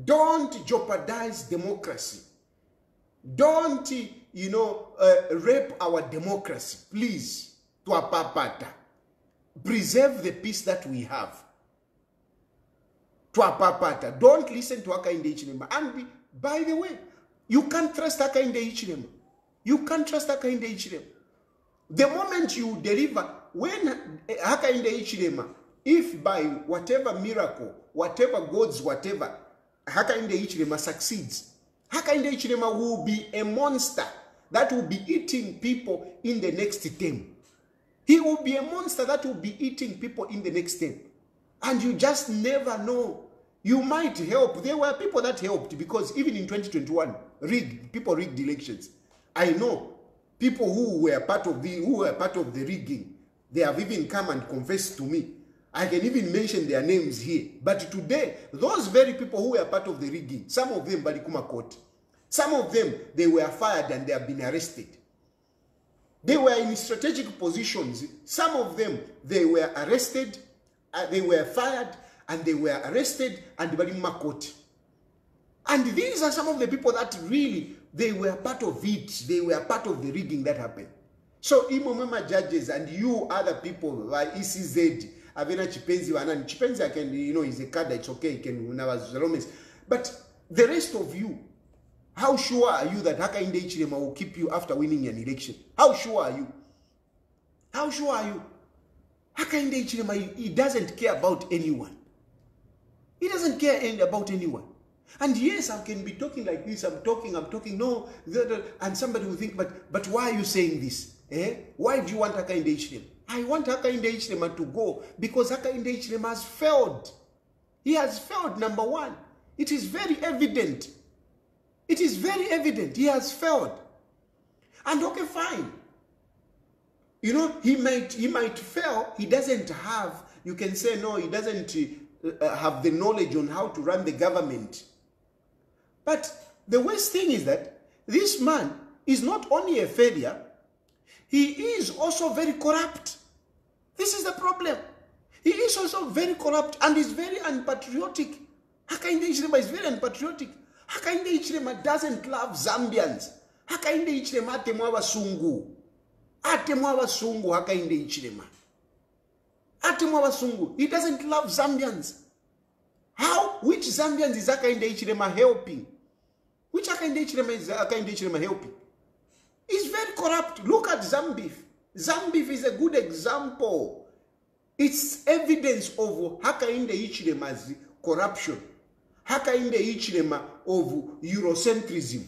Don't jeopardize democracy. Don't, rape our democracy. Please, Tuapapata. Preserve the peace that we have. Tuapapata. Don't listen to Hakainde Hichilema. And by the way, you can't trust Hakainde Hichilema. You can't trust Hakainde Hichilema. The moment you deliver, when Hakainde Hichilema, if by whatever miracle, whatever gods, whatever, Hakainde Hichilema succeeds, Hakainde Hichilema will be a monster that will be eating people in the next term. He will be a monster that will be eating people in the next term. And you just never know. You might help. There were people that helped, because even in 2021, people rigged elections. I know people who were part of the rigging. They have even come and confessed to me. I can even mention their names here. But today, those very people who were part of the rigging, some of them Balikuma Court, some of them, they were fired and they have been arrested. They were in strategic positions. Some of them, they were arrested, they were fired, and they were arrested and Balikuma Court. And these are some of the people that really, they were part of it. They were part of the rigging that happened. So, Imomema judges and you other people, like ECZ, Avena Chipenzi, Wanan, Chipenzi, I can, he's a card, it's okay, he can never romance. But the rest of you, how sure are you that Hakainde Hichilema will keep you after winning an election? How sure are you? How sure are you? Hakainde Hichilema, he doesn't care about anyone. He doesn't care about anyone. And yes, I can be talking like this, I'm talking, no, and somebody will think, but why are you saying this? Why do you want Hakainde Hichilema? I want Hakainde Hichilema to go because Hakainde Hichilema has failed. He has failed, number one. It is very evident. It is very evident. He has failed. And okay, fine. He might fail. He doesn't have, you can say, no, he doesn't have the knowledge on how to run the government. But the worst thing is that this man is not only a failure, he is also very corrupt. This is the problem. He is also very corrupt and is very unpatriotic. Hakainde Hichilema is very unpatriotic. Hakainde Hichilema doesn't love Zambians. Hakainde Hichilema atemwa abasungu. Atemwa abasungu Hakainde Hichilema. Atemwa abasungu. He doesn't love Zambians. How? Which Zambians is Hakainde Hichilema helping? Which Hakainde Hichilema is Hakainde Hichilema helping? He's very corrupt. Look at Zambif. Zambif is a good example. It's evidence of Hakainde Hichilema's corruption. Hakainde Hichilema of Eurocentrism.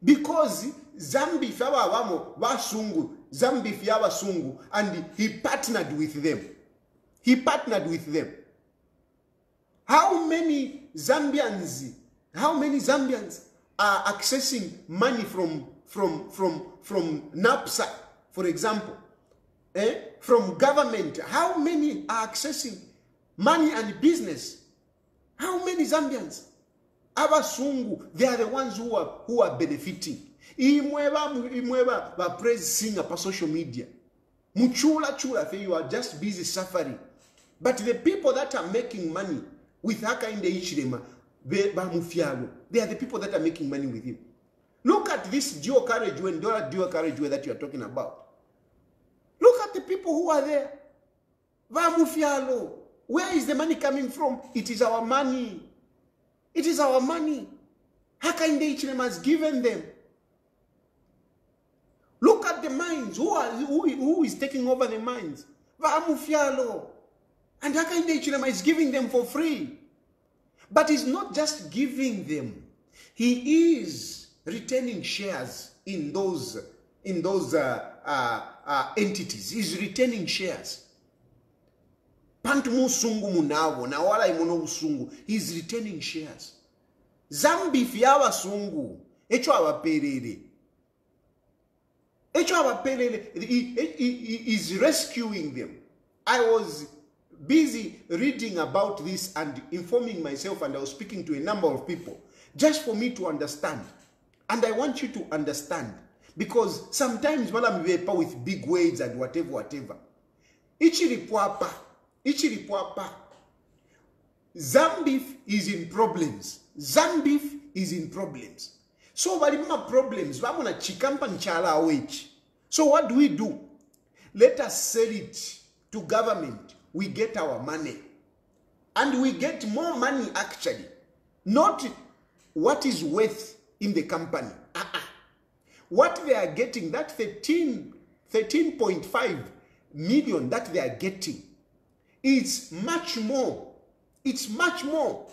Because Zambif yabawamo basungu, Zambif yabasungu, and he partnered with them. He partnered with them. How many Zambians are accessing money from NAPSA, for example, from government? How many are accessing money and business? How many Zambians? Abasungu, they are the ones who are benefiting. Imweba ba praise singer pa social media. Chula, you are just busy suffering. But the people that are making money with Hakainde Hichilema, they are the people that are making money with him. Look at this dual carriageway and dual carriageway that you are talking about. Look at the people who are there. Vamufialo. Where is the money coming from? It is our money. It is our money. Hakainde Hichilema has given them. Look at the mines. Who is taking over the mines? Vamufialo. And Hakainde Hichilema is giving them for free. But he's not just giving them. He is retaining shares in those entities. He's retaining shares. Pantumu sungu munawo na wala imono usungu. He's retaining shares. Zambi fiawa sungu. Echo awaperere. Echo awaperere. He is rescuing them. I was busy reading about this and informing myself, and I was speaking to a number of people just for me to understand. And I want you to understand, because sometimes when I'm with big words and whatever. Hichilema. Zambif is in problems. Zambif is in problems. So balima problems. Vamona chikampa nchala wage. So what do? Let us sell it to government. We get our money. And we get more money actually. Not what is worth in the company. What they are getting, that 13.5 million that they are getting, it's much more. It's much more.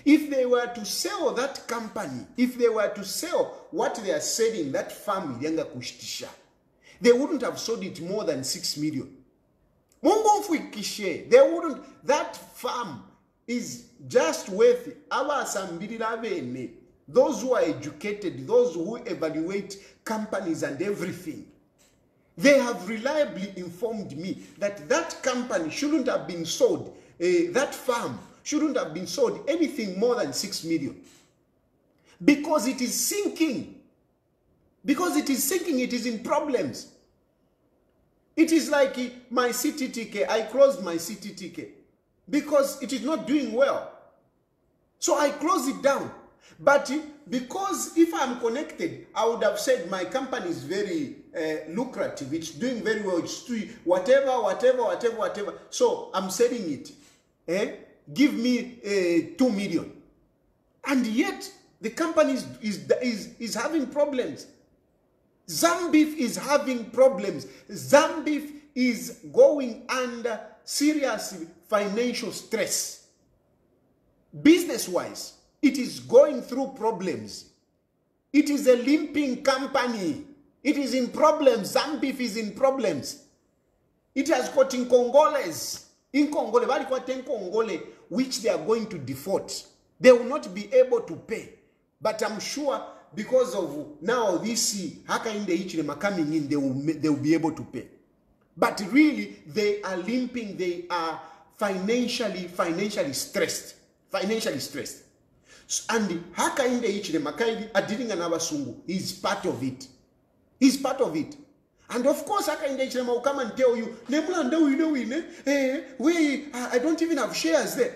If they were to sell that company, if they were to sell what they are selling, that farm, they wouldn't have sold it more than 6 million. They wouldn't. That farm is just worth those who are educated, those who evaluate companies and everything. They have reliably informed me that that company shouldn't have been sold, that farm shouldn't have been sold anything more than 6 million. Because it is sinking. Because it is sinking, it is in problems. It is like my CTTK, I closed my CTTK because it is not doing well. So I closed it down. But because if I'm connected, I would have said my company is very lucrative. It's doing very well. It's doing whatever. So I'm selling it. Give me 2 million. And yet the company is having problems. Zambif is having problems. Zambif is going under serious financial stress. Business-wise, it is going through problems. It is a limping company. It is in problems. Zambif is in problems. It has got Nkongoles. Nkongole, which they are going to default. They will not be able to pay. But I'm sure because of now this Hakainde Hichilema coming in, they will be able to pay. But really, they are limping. They are financially stressed. Financially stressed. And Hakainde Hichilema adilling another sungu is part of it. He's part of it. And of course, Hakainde Hichilema will come and tell you, I don't even have shares there.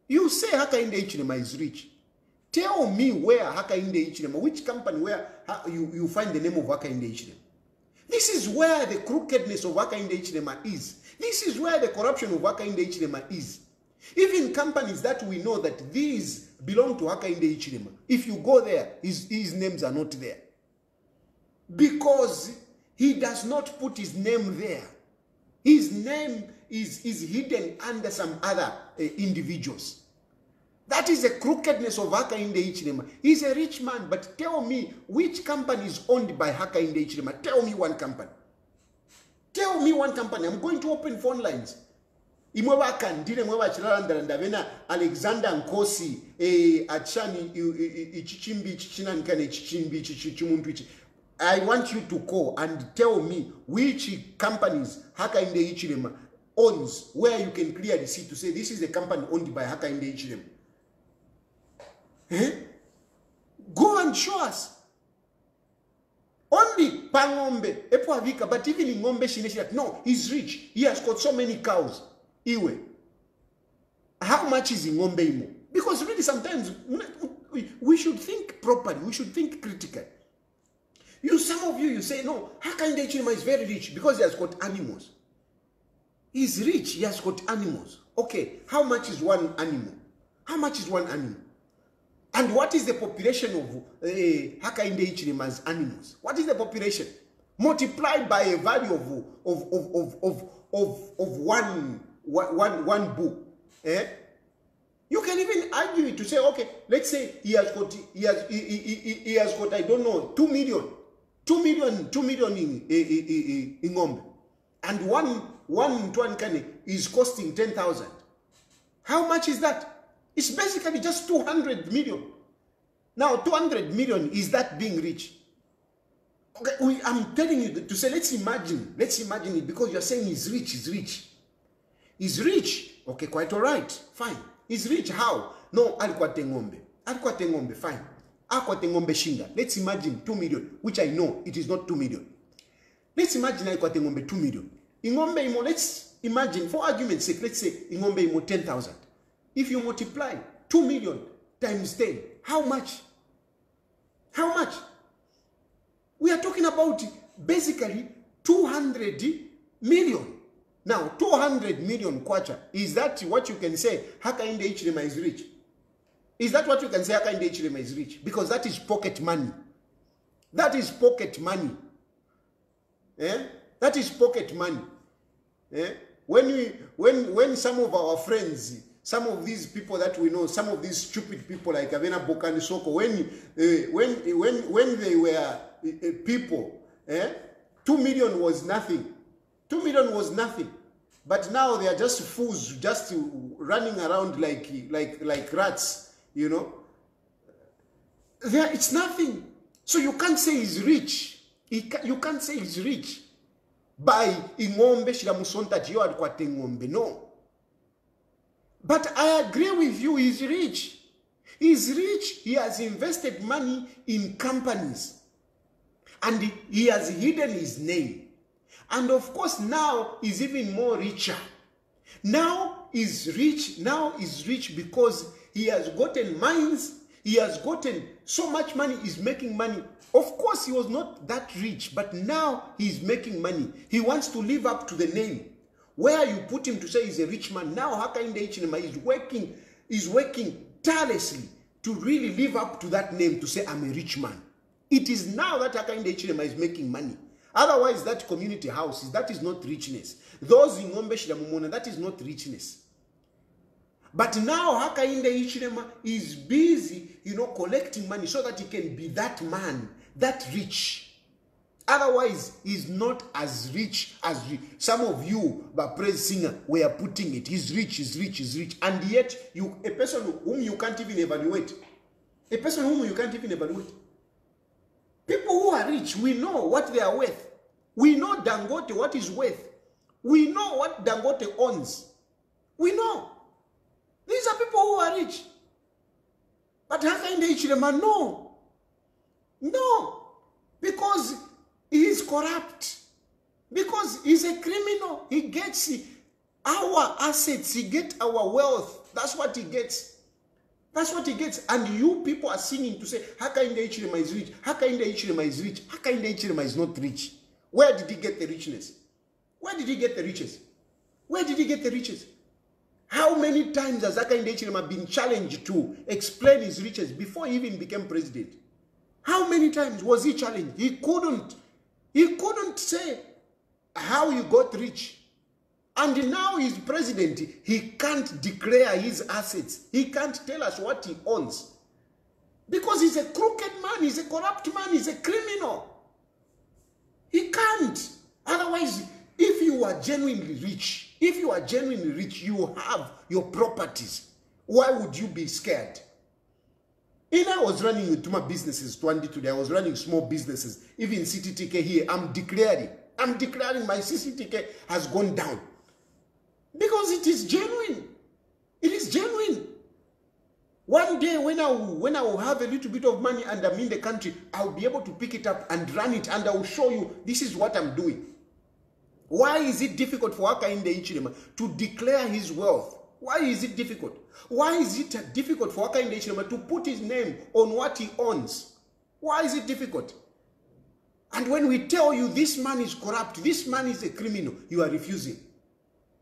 You say Hakainde Hichilema is rich. Tell me where Hakainde Hichilema, which company where you find the name of Hakainde Hichilema. This is where the crookedness of Hakainde Hichilema is. This is where the corruption of Hakainde Hichilema is. Even companies that we know that these belong to Hakainde Hichilema, if you go there, his names are not there. Because he does not put his name there. His name is hidden under some other individuals. That is the crookedness of Hakainde Hichilema. He's a rich man, but tell me which company is owned by Hakainde Hichilema. Tell me one company. Tell me one company. I'm going to open phone lines. Alexander Nkosi achani chichimbi. I want you to call and tell me which companies Hakainde Hichilema owns, where you can clearly see to say this is the company owned by Hakainde Hichilema. Go and show us. Only Pangombe, Epoavika, but even in Ngombe Shineshi, no, he's rich. He has got so many cows. Iwe. How much is in Ngombe Imo? Because really sometimes we should think properly. We should think critically. Some of you say, no, Hakainde Hichilema is very rich because he has got animals. He's rich, he has got animals. Okay, how much is one animal? How much is one animal? And what is the population of Hakainde Hichilema's animals? What is the population? Multiplied by a value of one bull. You can even argue it to say, okay, let's say he has got I don't know, 2 million in Ngombe. And one Tuankane is costing 10,000. How much is that? It's basically just 200 million. Now, 200 million, is that being rich? Okay, I'm telling you to say, let's imagine it, because you're saying he's rich. He's rich. Okay, quite all right. Fine. He's rich. How? No, alikuwa tengombe. Fine. Alikuwa tengombe shinga. Let's imagine 2 million, which I know it is not 2 million. Let's imagine alikuwa tengombe 2 million. In Ngombe imo, let's imagine, for argument's sake, let's say in Ngombe imo 10,000. If you multiply 2 million times 10, how much? How much? We are talking about basically 200 million. Now, 200 million kwacha, is that what you can say Hakainde Hichilema is rich? Is that what you can say Hakainde Hichilema is rich? Because that is pocket money. That is pocket money. That is pocket money. When some of our friends, some of these people that we know, some of these stupid people like Avena Bokani Soko, when they were people, 2 million was nothing. 2 million was nothing. But now they are just fools, just running around like rats, you know. It's nothing. So you can't say he's rich. You can't say he's rich by ingombe shilamusonta jiyo alikuwa tengombe. No. But I agree with you, he's rich. He's rich. He has invested money in companies. And he has hidden his name. And of course, now he's even more richer. Now he's rich. Now he's rich because he has gotten mines, he has gotten so much money, he's making money. Of course, he was not that rich, but now he's making money. He wants to live up to the name. Where you put him to say he's a rich man, now Hakainde Hichilema is working tirelessly to really live up to that name, to say, I'm a rich man. It is now that Hakainde Hichilema is making money. Otherwise, that community houses, that is not richness. Those in Ngombe Shilamumona, that is not richness. But now Hakainde Hichilema is busy, collecting money so that he can be that man, that rich. Otherwise, he's not as rich as some of you, but praise singer, were putting it. He's rich, he's rich, he's rich. And yet, a person whom you can't even evaluate. A person whom you can't even evaluate. People who are rich, we know what they are worth. We know Dangote, what is worth. We know what Dangote owns. We know. These are people who are rich. But Hakainde Hichilema, no. No. Because he is corrupt. Because he's a criminal. He gets our assets. He gets our wealth. That's what he gets. That's what he gets. And you people are singing to say, Hakainde Hichilema is rich. Hakainde Hichilema is rich. Hakainde Hichilema is not rich. Where did he get the richness? Where did he get the riches? Where did he get the riches? How many times has Hakainde Hichilema been challenged to explain his riches before he even became president? How many times was he challenged? He couldn't. He couldn't say how he got rich. And now he's president. He can't declare his assets. He can't tell us what he owns. Because he's a crooked man. He's a corrupt man. He's a criminal. He can't. Otherwise, if you are genuinely rich, you have your properties, why would you be scared? I was running with my businesses 20 today. I was running small businesses. Even CTTK here, I'm declaring my CCTK has gone down. Because it is genuine. It is genuine. One day when I will have a little bit of money and I'm in the country, I'll be able to pick it up and run it, and I will show you this is what I'm doing. Why is it difficult for Hakainde Hichilema to declare his wealth? Why is it difficult? Why is it difficult for Hakainde Hichilema to put his name on what he owns? Why is it difficult? And when we tell you this man is corrupt, this man is a criminal, you are refusing.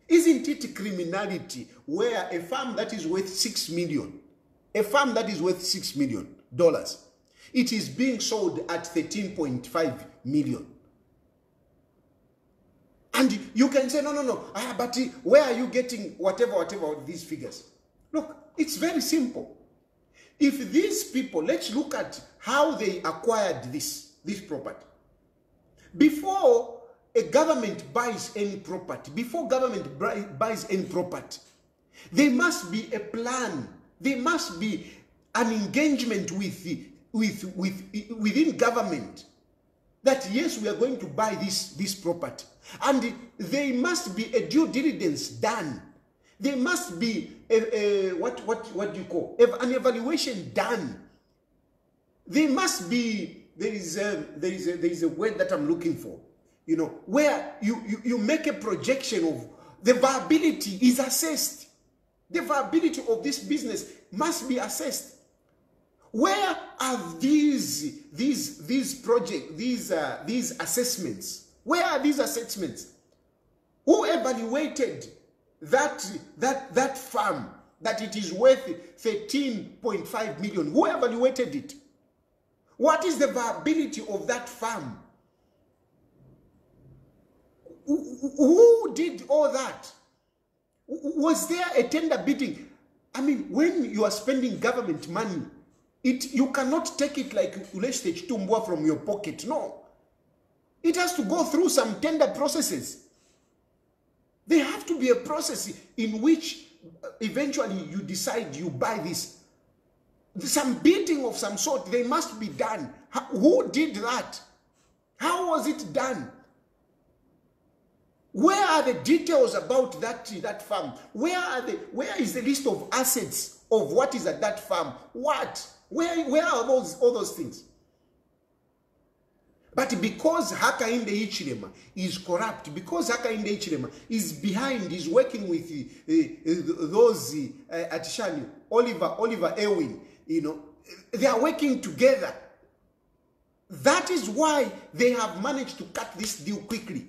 Isn't it criminality where a farm that is worth $6 million, it is being sold at $13.5 million? And you can say, no, but where are you getting whatever these figures? Look, it's very simple. If these people, let's look at how they acquired this property. Before a government buys any property, there must be a plan. There must be an engagement within government that yes, we are going to buy this property. And there must be a due diligence done. There must be what do you call an evaluation done. There must be there is a word that I'm looking for. Where you make a projection of the viability is assessed. The viability of this business must be assessed. Where are these assessments? Where are these assessments? Who evaluated that farm that it is worth 13.5 million? Who evaluated it? What is the viability of that farm? Who did all that? Was there a tender bidding? I mean, when you are spending government money, you cannot take it like uleshte chitumbua from your pocket. No. It has to go through some tender processes. There have to be a process in which eventually you decide you buy this. Some bidding of some sort, they must be done. Who did that? How was it done? Where are the details about that farm? Where is the list of assets of what is at that farm? What? Where are all those things? But because Hakainde Hichilema is corrupt, because Hakainde Hichilema is behind, is working with those Atishani, Oliver Ewing, you know, they are working together. That is why they have managed to cut this deal quickly.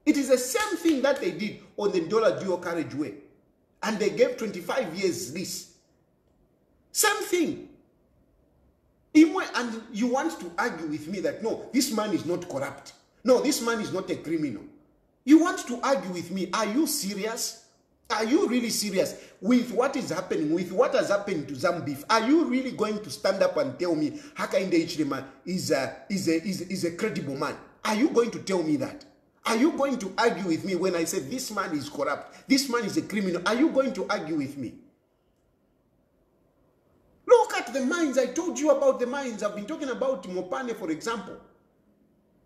It is the same thing that they did on the Dollar Dual Carriageway. And they gave 25 years lease. Same thing. And you want to argue with me that, no, this man is not corrupt. No, this man is not a criminal. You want to argue with me. Are you serious? Are you really serious with what is happening, with what has happened to Zambif? Are you really going to stand up and tell me Hakainde Hichilema is a credible man? Are you going to tell me that? Are you going to argue with me when I say this man is corrupt, this man is a criminal? Are you going to argue with me? Look at the mines. I told you about the mines. I've been talking about Mopane, for example.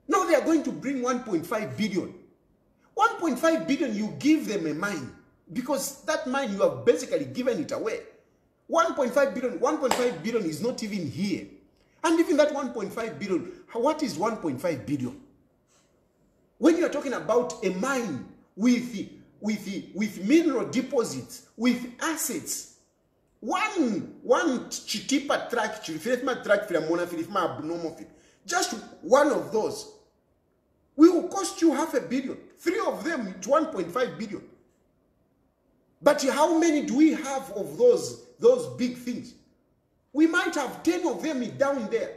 Now they are going to bring 1.5 billion. 1.5 billion, you give them a mine. Because that mine, you have basically given it away. 1.5 billion is not even here. And even that 1.5 billion, what is 1.5 billion? When you are talking about a mine with mineral deposits, with assets, one chitipa track, just one of those will cost you $500 million. 3 of them, it's 1.5 billion. But how many do we have of those big things? We might have 10 of them down there,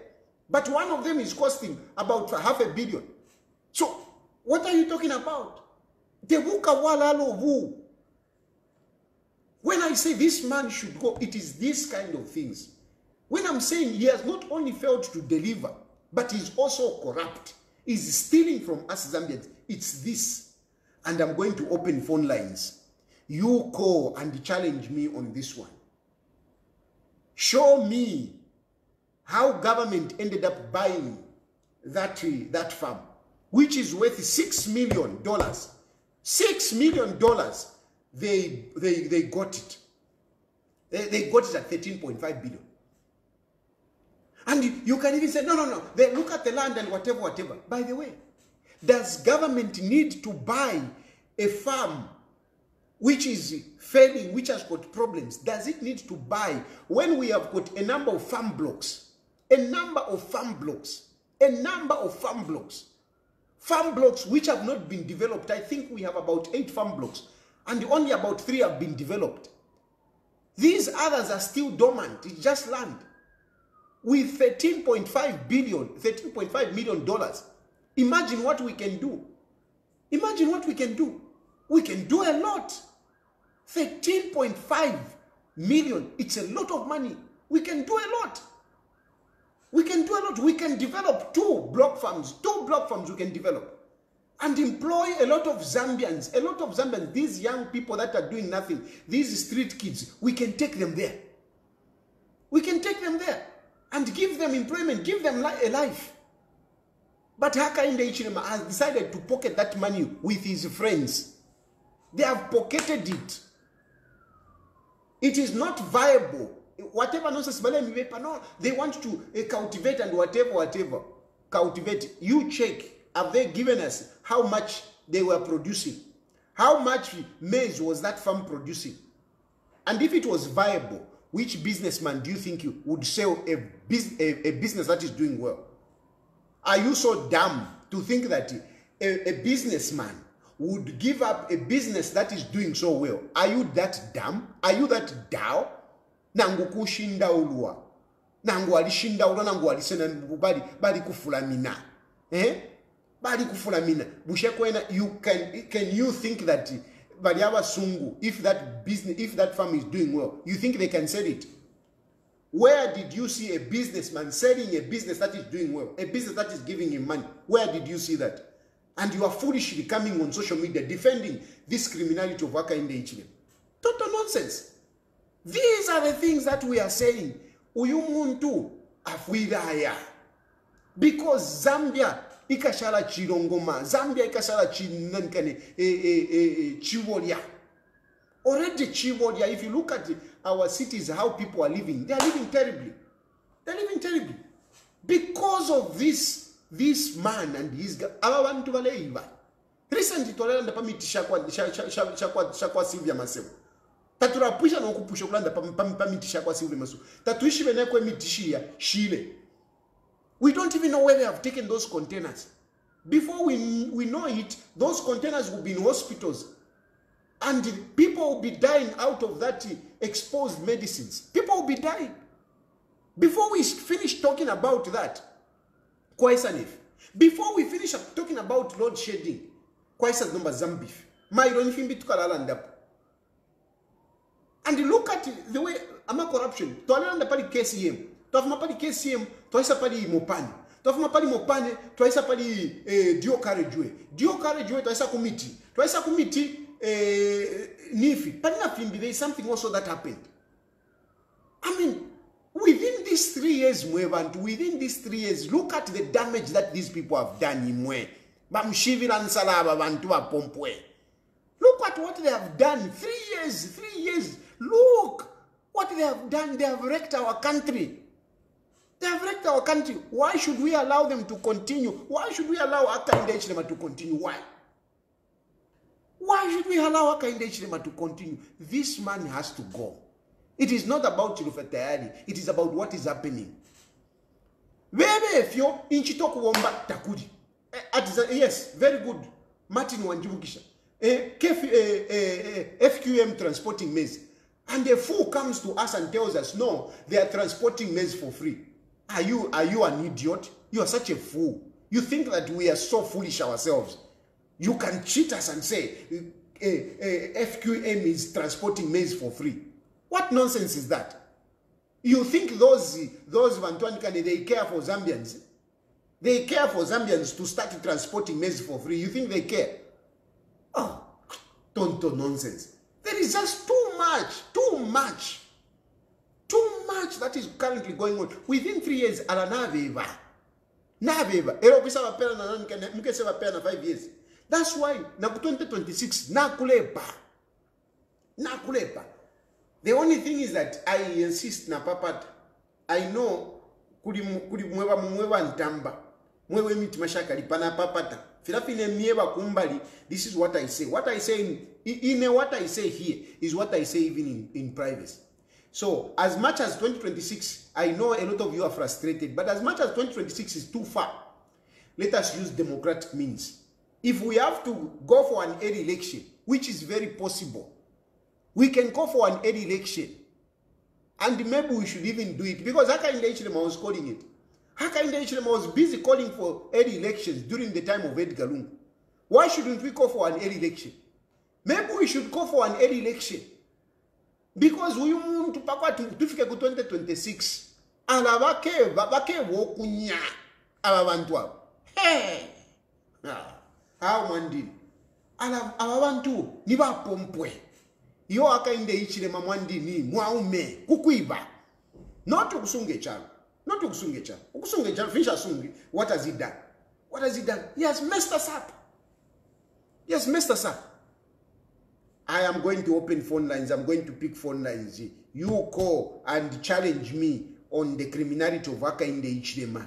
but one of them is costing about $500 million. So what are you talking about? When I say this man should go, it is this kind of things. When I'm saying he has not only failed to deliver, but he's also corrupt. He's stealing from us Zambians. It's this. And I'm going to open phone lines. You call and challenge me on this one. Show me how government ended up buying that farm, which is worth $6 million. $6 million. They got it. They got it at 13.5 billion. And you can even say, no. They look at the land and whatever. By the way, does government need to buy a farm which is failing, which has got problems? Does it need to buy when we have got a number of farm blocks? Farm blocks which have not been developed. I think we have about 8 farm blocks, and only about 3 have been developed. These others are still dormant. It's just land. With $13.5 million, imagine what we can do. Imagine what we can do. We can do a lot. 13.5 million. It's a lot of money. We can do a lot. We can do a lot. We can develop 2 block farms. 2 block farms we can develop. And employ a lot of Zambians. These young people that are doing nothing. These street kids. We can take them there. We can take them there. And give them employment. Give them a life. But Hakainde Hichilema has decided to pocket that money with his friends. They have pocketed it. It is not viable. Whatever nonsense, no, they want to cultivate and whatever. Cultivate. You check. Have they given us how much they were producing? How much maize was that farm producing? And if it was viable, which businessman do you think you would sell a business that is doing well? Are you so dumb to think that a businessman would give up a business that is doing so well? Are you that dumb? Are you that down? Nangu kushinda ulua. Nangu alishinda ulua, nangu alisena bali kufulamina. Bali kufulamina. Bushekwena, can you think that Baliawa Sungu, if that farm is doing well, you think they can sell it? Where did you see a businessman selling a business that is doing well, a business that is giving him money? Where did you see that? And you are foolishly coming on social media defending this criminality of Hakainde Hichilema. Total nonsense. These are the things that we are saying. Uyumuntu afwidaya. Because Zambia ikashala chirongoma. Zambia ikashala chiwolia. Already chiwolia. If you look at our cities, how people are living, they are living terribly. They are living terribly. Because of this this man and his abantu baleiva. Recently tolanda pamiti shakwa Sylvia Masebo. Taturapisha no kupusha kulanda pamiti shakwa Sylvia Masebo. Tatuishi benekwe mitishia shile. We don't even know where they have taken those containers. Before we know it, those containers will be in hospitals. And people will be dying out of that exposed medicines. People will be dying. Before we finish talking about that, before we finish talking about load shedding, and look at the way ama corruption. Toalanda pali KCM. Toafuma pali KCM, toisa pali Mopane. Toafuma pali Mopane, toisa pali Dio Karejwe. Dio Karejwe toisa committee. Toisa committee Nifi. Palina Fimbi, there is something also that happened. I mean, within these 3 years, within these 3 years, look at the damage that these people have done in Mwe. Look at what they have done. 3 years, 3 years. Look what they have done. They have wrecked our country. They have wrecked our country. Why should we allow them to continue? Why should we allow Hakainde Hichilema to continue? Why? Why should we allow Hakainde Hichilema to continue? This man has to go. It is not about Chilufya Tayali. It is about what is happening. Yes, very good. Martin Wanjibukisha. FQM transporting maize. And a fool comes to us and tells us, no, they are transporting maize for free. Are you an idiot? You are such a fool. You think that we are so foolish ourselves. You can cheat us and say FQM is transporting maize for free. What nonsense is that? You think those Vantuanikane, they care for Zambians? They care for Zambians to start transporting maize for free. You think they care? Oh, tonto nonsense. There is just too much that is currently going on. Within 3 years, Alanaveva. Naveva. Eropisa wapena na mkese wapena 5 years. That's why, na 2026, nakulepa. The only thing is that I insist na papat. I know kuli mweva ntamba. Mwewe miti mashaka lipana papata. Filafine mieva kumbali. This is what I say. What I say what I say here is what I say even in privacy. So as much as 2026, I know a lot of you are frustrated, but as much as 2026 is too far, let us use democratic means. If we have to go for an early election, which is very possible, we can go for an early election. And maybe we should even do it. Because Hakainde Hichilema was calling it. Hakainde Hichilema was busy calling for early elections during the time of Edgar Lungu. Why shouldn't we go for an early election? Maybe we should go for an early election. Because we want to pack to 2026. And abake wokunya ababantu. Hey! How mandini? Ababantu niba pompwe. Yo Hakainde Hichilema mwandini mwaume kukuiba. Not ukusunge chalo. Not ukusunge chalo. Ukusunge chalo finisha sungi. What has he done? What has he done? He has messed us up. He has messed us up. I am going to open phone lines. I'm going to pick phone lines. You call and challenge me on the criminality of Hakainde Hichilema.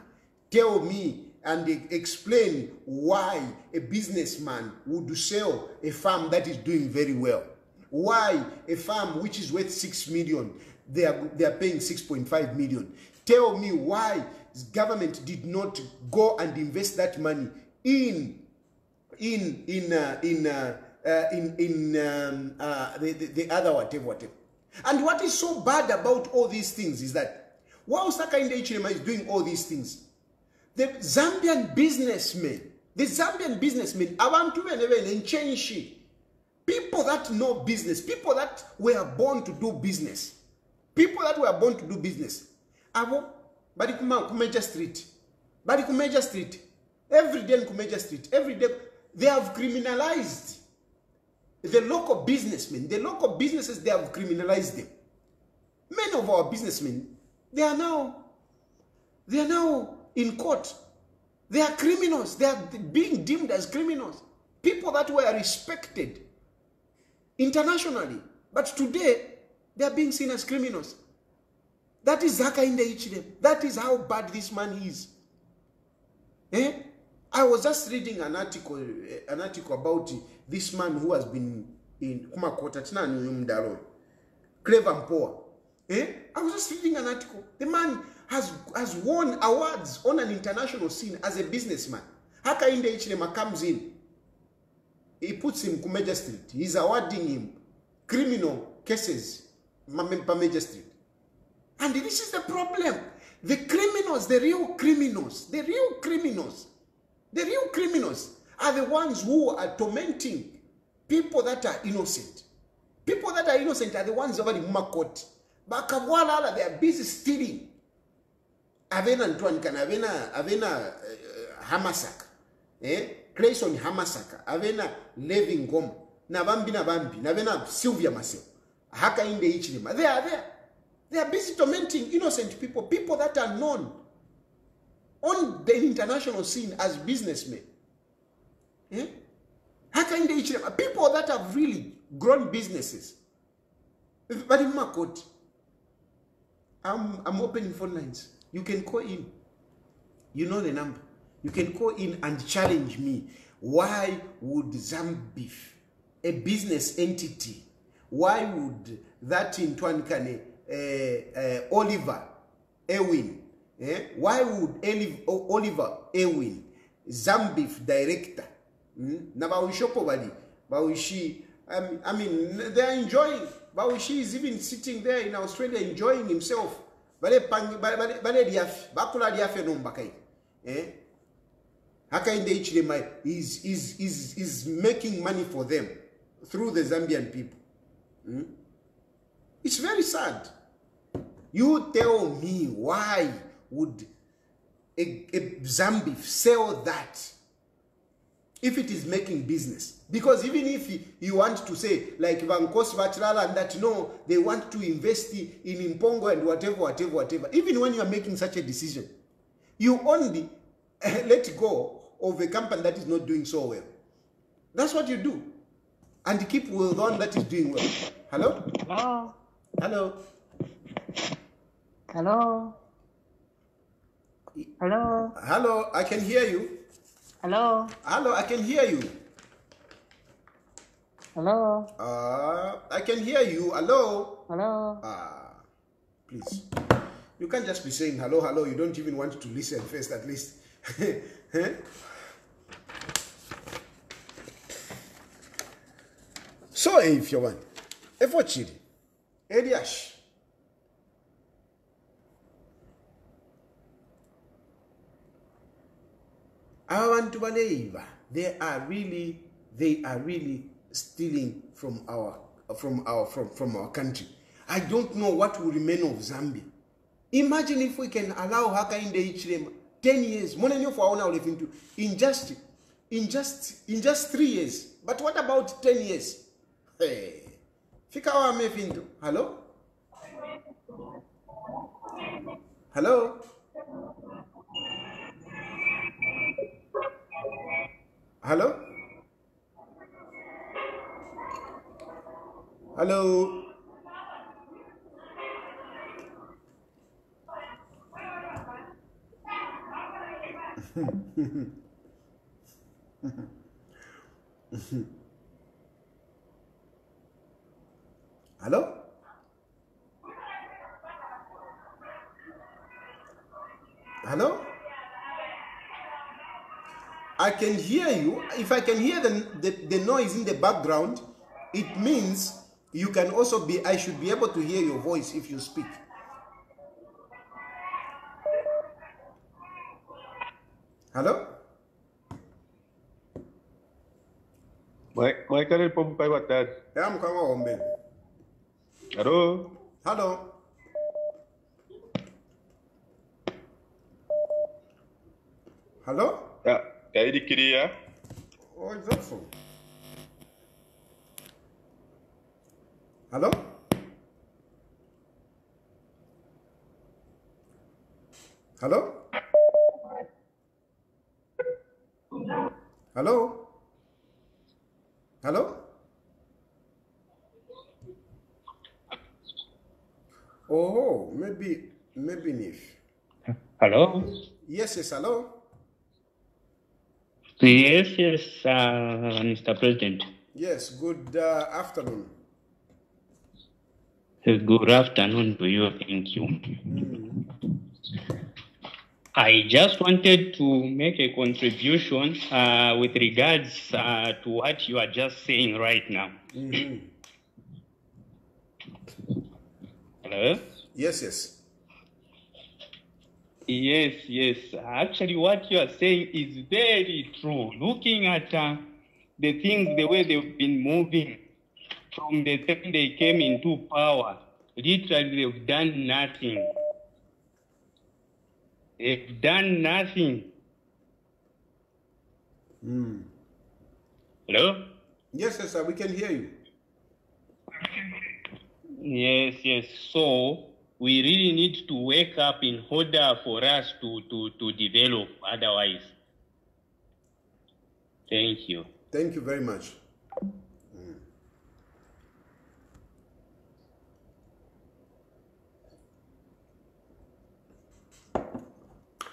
Tell me and explain why a businessman would sell a farm that is doing very well. Why a farm which is worth 6 million, they are paying 6.5 million. Tell me why the government did not go and invest that money in the other whatever. And what is so bad about all these things is that whilst Hakainde Hichilema is doing all these things, the Zambian businessmen, abantu in change. People that know business, people that were born to do business, Abo, badi kumeja street, every day in Kumeja Street, every day, they have criminalized the local businessmen, the local businesses, they have criminalized them. Many of our businessmen, they are now in court. They are criminals. They are being deemed as criminals. People that were respected internationally, but today they are being seen as criminals. That is Hakainde Hichilema. That is how bad this man is. I was just reading an article about this man who has been in Kumakota, Clever and Poor. I was just reading an article. The man has won awards on an international scene as a businessman. Hakainde Hichilema comes in. He puts him to magistrate. He's awarding him criminal cases per magistrate. And this is the problem. The criminals, the real criminals are the ones who are tormenting people that are innocent. People that are innocent are the ones who are in Makot. Bakavwala, they are busy stealing. Avena Hamasaka. Clayson Hamasaka. Avena Levin Gom. Nabambi, Navena Sylvia Masel. Hakainde Hichilema. They are there. They are busy tormenting innocent people, people that are known on the international scene as businessmen. Hakainde Hichilema. People that have really grown businesses. But in Makot, I'm opening phone lines. You can call in. You know the number. You can call in and challenge me. Why would Zambif, a business entity, why would that in Twankane, Oliver Ewin, why would Oliver Ewin, Zambif director, I mean, they're enjoying. Baushi is even sitting there in Australia enjoying himself. Hakainde Hichilema is making money for them through the Zambian people. It's very sad. You tell me, why would a Zambi sell that if it is making business? Because even if you want to say, like Vankos Vachrala and that, no, they want to invest in Impongo and whatever. Even when you are making such a decision, you only let go of a company that is not doing so well. That's what you do. And keep with the one that is doing well. Hello? Hello? Hello? Hello? Hello? Hello, I can hear you. Hello? Hello, I can hear you. Hello? I can hear you. Hello? Hello? Please. You can't just be saying hello, hello. You don't even want to listen first, at least. So, if you want, Efochiri, Eliash, I want to believe they are really stealing from our country. I don't know what will remain of Zambia. Imagine if we can allow Hakainde Hichilema 10 years, more than for our life into in just 3 years. But what about 10 years? Hey, fika wa mefindu. Hello? Hello? Hello? Hello? Hello? Hello? I can hear you. If I can hear the noise in the background, it means you can also be, I should be able to hear your voice if you speak. Hello? Michael, pom kai batat. I'm coming home. Hello. Hello. Hello? Ya, kayak di kiri ya. Oh, is that so? Hello? Hello? Hello? Hello? Oh, maybe Nif. Hello. Yes, hello. Yes, Mr. President. Yes, good afternoon. Good afternoon to you. Thank you. I just wanted to make a contribution with regards to what you are just saying right now. Hello? Yes. Yes. Actually, what you are saying is very true. Looking at the things, the way they've been moving from the time they came into power, literally they've done nothing. They've done nothing. Hello? Yes, sir, we can hear you. Yes. So we really need to wake up in order for us to develop. Otherwise, thank you. Thank you very much.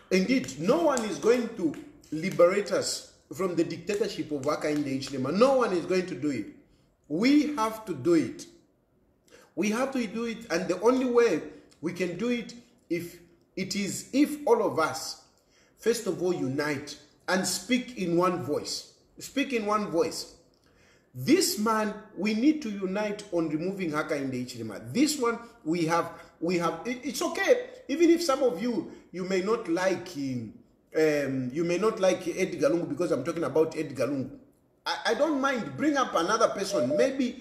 Indeed, no one is going to liberate us from the dictatorship of Hakainde Hichilema. No one is going to do it. We have to do it. We have to do it, and the only way we can do it if all of us, first of all, unite and speak in one voice. Speak in one voice. This man, we need to unite on removing Hakainde Hichilema. This one, we have. It's okay, even if some of you may not like him. You may not like Edgar Lungu because I'm talking about Edgar Lungu. I don't mind. Bring up another person. Maybe,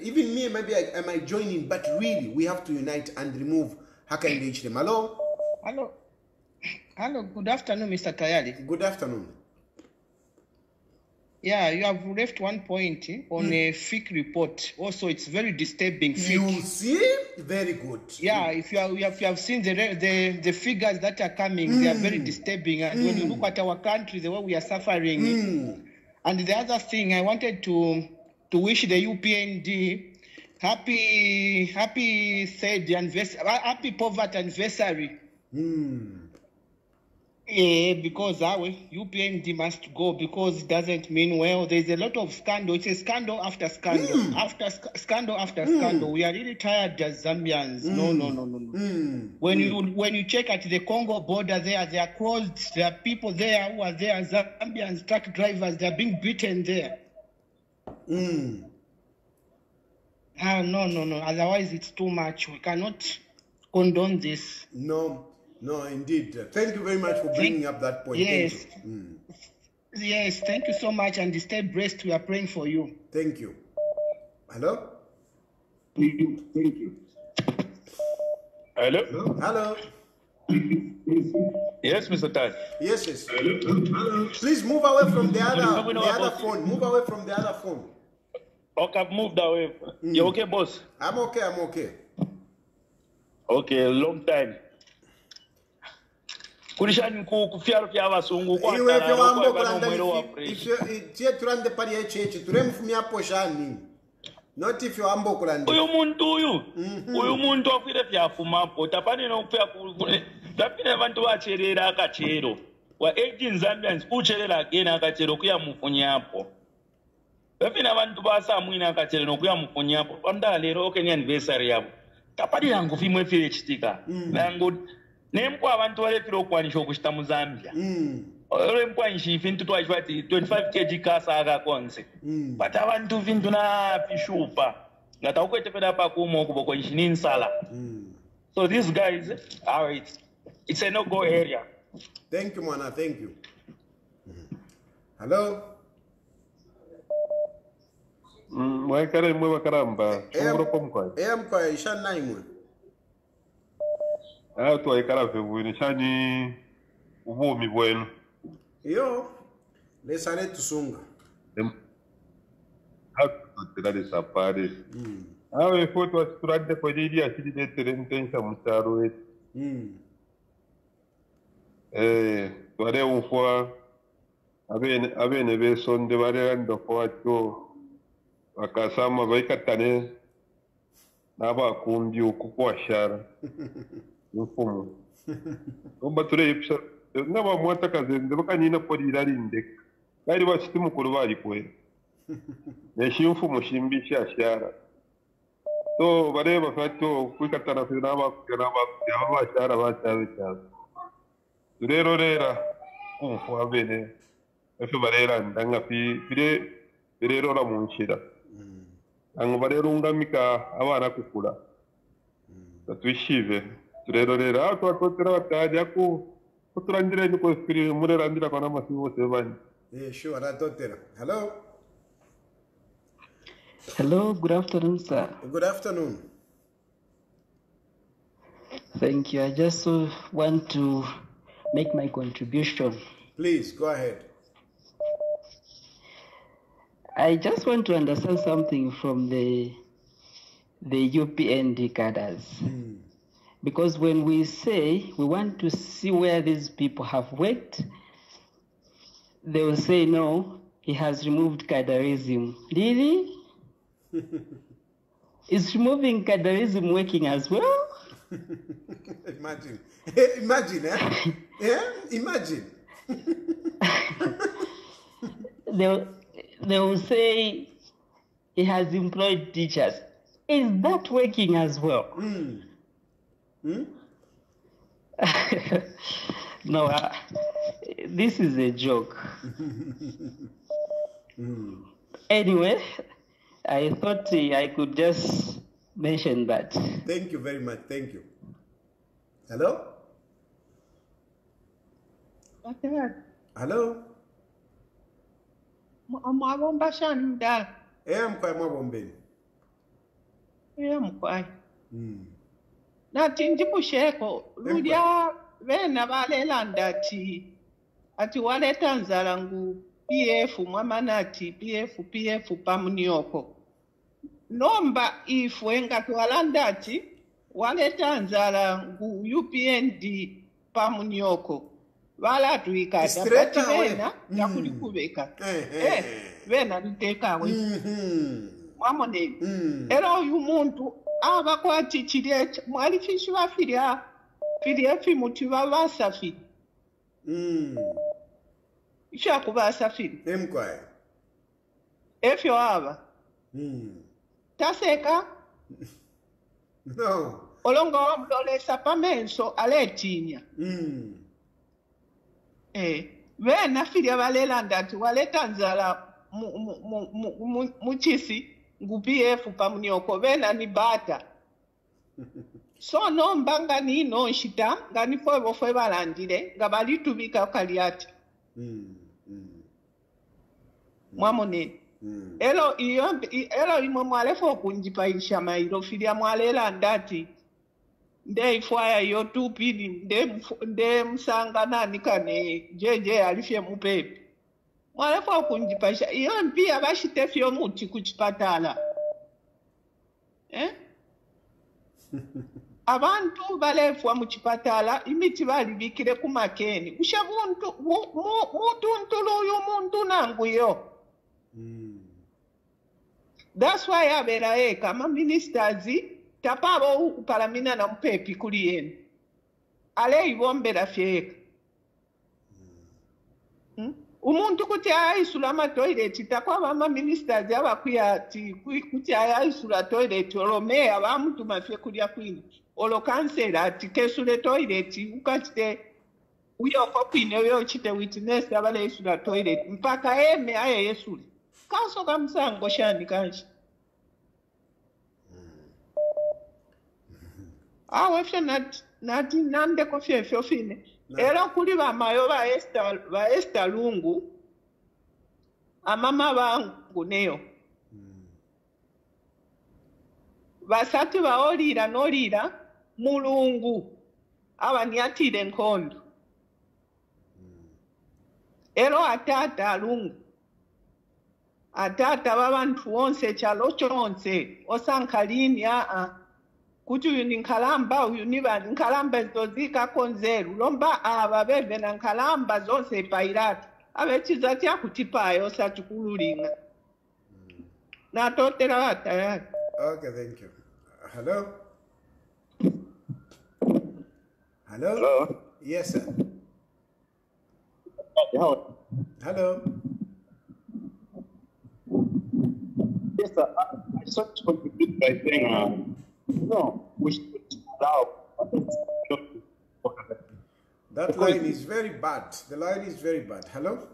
even me, maybe I might join in. But really, we have to unite and remove Hakainde Hichilema. Hello. Good afternoon, Mr. Tayali. Good afternoon. Yeah, you have left one point on a fake report. Also, it's very disturbing. Fake. You see? Very good. Yeah, if you have seen the figures that are coming, they are very disturbing. And when you look at our country, the way we are suffering. And the other thing, I wanted to wish the UPND happy third anniversary, happy poverty anniversary. Yeah, because our UPND must go because it doesn't mean well. There's a lot of scandal. It's a scandal after scandal, after scandal after scandal. We are really tired as Zambians. No. When you check at the Congo border, they are closed. There are people there who are there, Zambians, truck drivers. They are being beaten there. No. Otherwise, it's too much. We cannot condone this. No, indeed. Thank you very much for bringing up that point. Yes. Yes, thank you so much. And stay blessed. We are praying for you. Thank you. Hello? Thank you. Hello? Yes, Mr. Taj. Yes. Hello? Please move away from the other phone. Move away from the other phone. Okay, I've moved away. You okay, boss? I'm okay. Okay, long time. Kulishani kufyaro vya vasungu kwa iwe vyo wambo kulanda ife turande pali ya cheche turemfumia poshani not if you ambo kulanda uyu muntu akwire vyafumapo tapani nokufya tapine vantu vacherera akachero wa 18 Zambians kucherera again akachero kuya mufunyapo tapine vantu vasamwina akachero nokuya mufunyapo panda lero okenya anniversary yabo tapani yangu fimwe fire chitika nangu Nempo abantu valepira okwanisha okuchita mu Zambia. Olempwanisha ifintu twachivati 25 kg kasa akakonze. But abantu vintu na pishupa. Ngata ukwetepera pakumo okuboko nshini sala. So these guys are it's a no-go area. Thank you, Mwana. Thank you. Hello? Mwekare mwe karamba. Mkwa ishana imwe. Twaikara vevwini shani uvumi bwenu. Yo, lesane tusunga. Hakutira lisapare. Awe foto asturande kwa jidi asidi de terentensha mutaro wetu. Tware ufwa abene besonde barerando kwa cho wakasama vaikatane n'abakumbyi ukukwashara. Umba ture ipsa n'abamwata kazende bakanyina polira rinde bali bachiti mukuru bali kwera neshimfu mushimbisha ashara so bareba fato kwikatana fina bakugera abashara bachawe cyane rero rera wabene efe barera ndanga pire rero la munshira ango barero ungamika abana kukula twishive rero rera twatotera bataje ku kuturandira ni ko spiri murerandira kana masibo sebani sure ratotera. Hello. Hello, good afternoon, sir. Good afternoon. Thank you. I just want to make my contribution. Please, go ahead. I just want to understand something from the UPND cadres. Because when we say we want to see where these people have worked, they will say, no, he has removed cadreism. Really? Is removing cadreism working as well? Imagine. Imagine, eh? Yeah? Imagine. They will say he has employed teachers. Is that working as well? No, this is a joke. Anyway, I thought I could just mention that. Thank you very much. Thank you. Hello? Hello? Mwabomba shanda. Mkwai mwabombeni. Mkwai. Nati ndibusheko lulya bena balelanda ati waleta nzala ngu PF mwamanati PF pamunioko. Nomba ifwe nga twalanda ati waleta nzala ngu UPND pamunioko. Wala tuikata bati bena yakulikubeka. Bena litekawe. Mwamone. Era uyu muntu abakwati chirye mwalifishi bafiria fi muti babasafi. Isha kubasafiri. Mkwai. Efyo aba. Taseka? No. Olongo mlolesa pamenso aletinya. Bena firia balelanda ati waleta nzala muchisi ngu PF pamunioko bena ni bata. So no mbanga ni no shita ngani fwe balandire nga balitubika kaliati. Mwamone. Elo imwe mwalefo kunjipaisha mailo filia mwalela ndati. Nde ifwaya yo tupidi nde msanga nani kane jeje alifye mupepe. Mwalefo kunjipaisha iyo mpia bashitefyo muti kuchipatala. Abantu balefwa muchipatala imiti balibikire kumakeni. Ushabuntu mutuntulu uyu muntu nanguyo. That's why abera kama ministers tapabo upalamina na mpepi kuli yenu. Ale ibombera fyeka. Umuntu kuti aisula ma toilet takwa mama ministers abakuya kuti aisula toilet olome abamuntu mafye kulya kwini. Olo kansela ati kesule toilet ukachite uyoko kwine uyo chite witness abale isula toilet mpaka aye yesule. Kaso kamsango shani kanshi. Wefye nati nande kofye fine. Era kuli bamayo ba Esther Lungu. Amama bangu neyo. Basati baolira nolira mulungu. Abanyatire nkondo. Ero atata Lungu. Atata babantu wonse chalo chonse osankalini kuti uyu ni nkalamba uyu ni bani nkalamba zozika konzeru lomba bebe na nkalamba zonse pairati abechiza tia kutipayo satukululinga na totera watayari. Okay, thank you. Hello? Hello? Hello? Yes, sir. Hello? Hello? Yes, sir. I just want to contribute by saying, no, we should allow. That line is very bad. The line is very bad. Hello?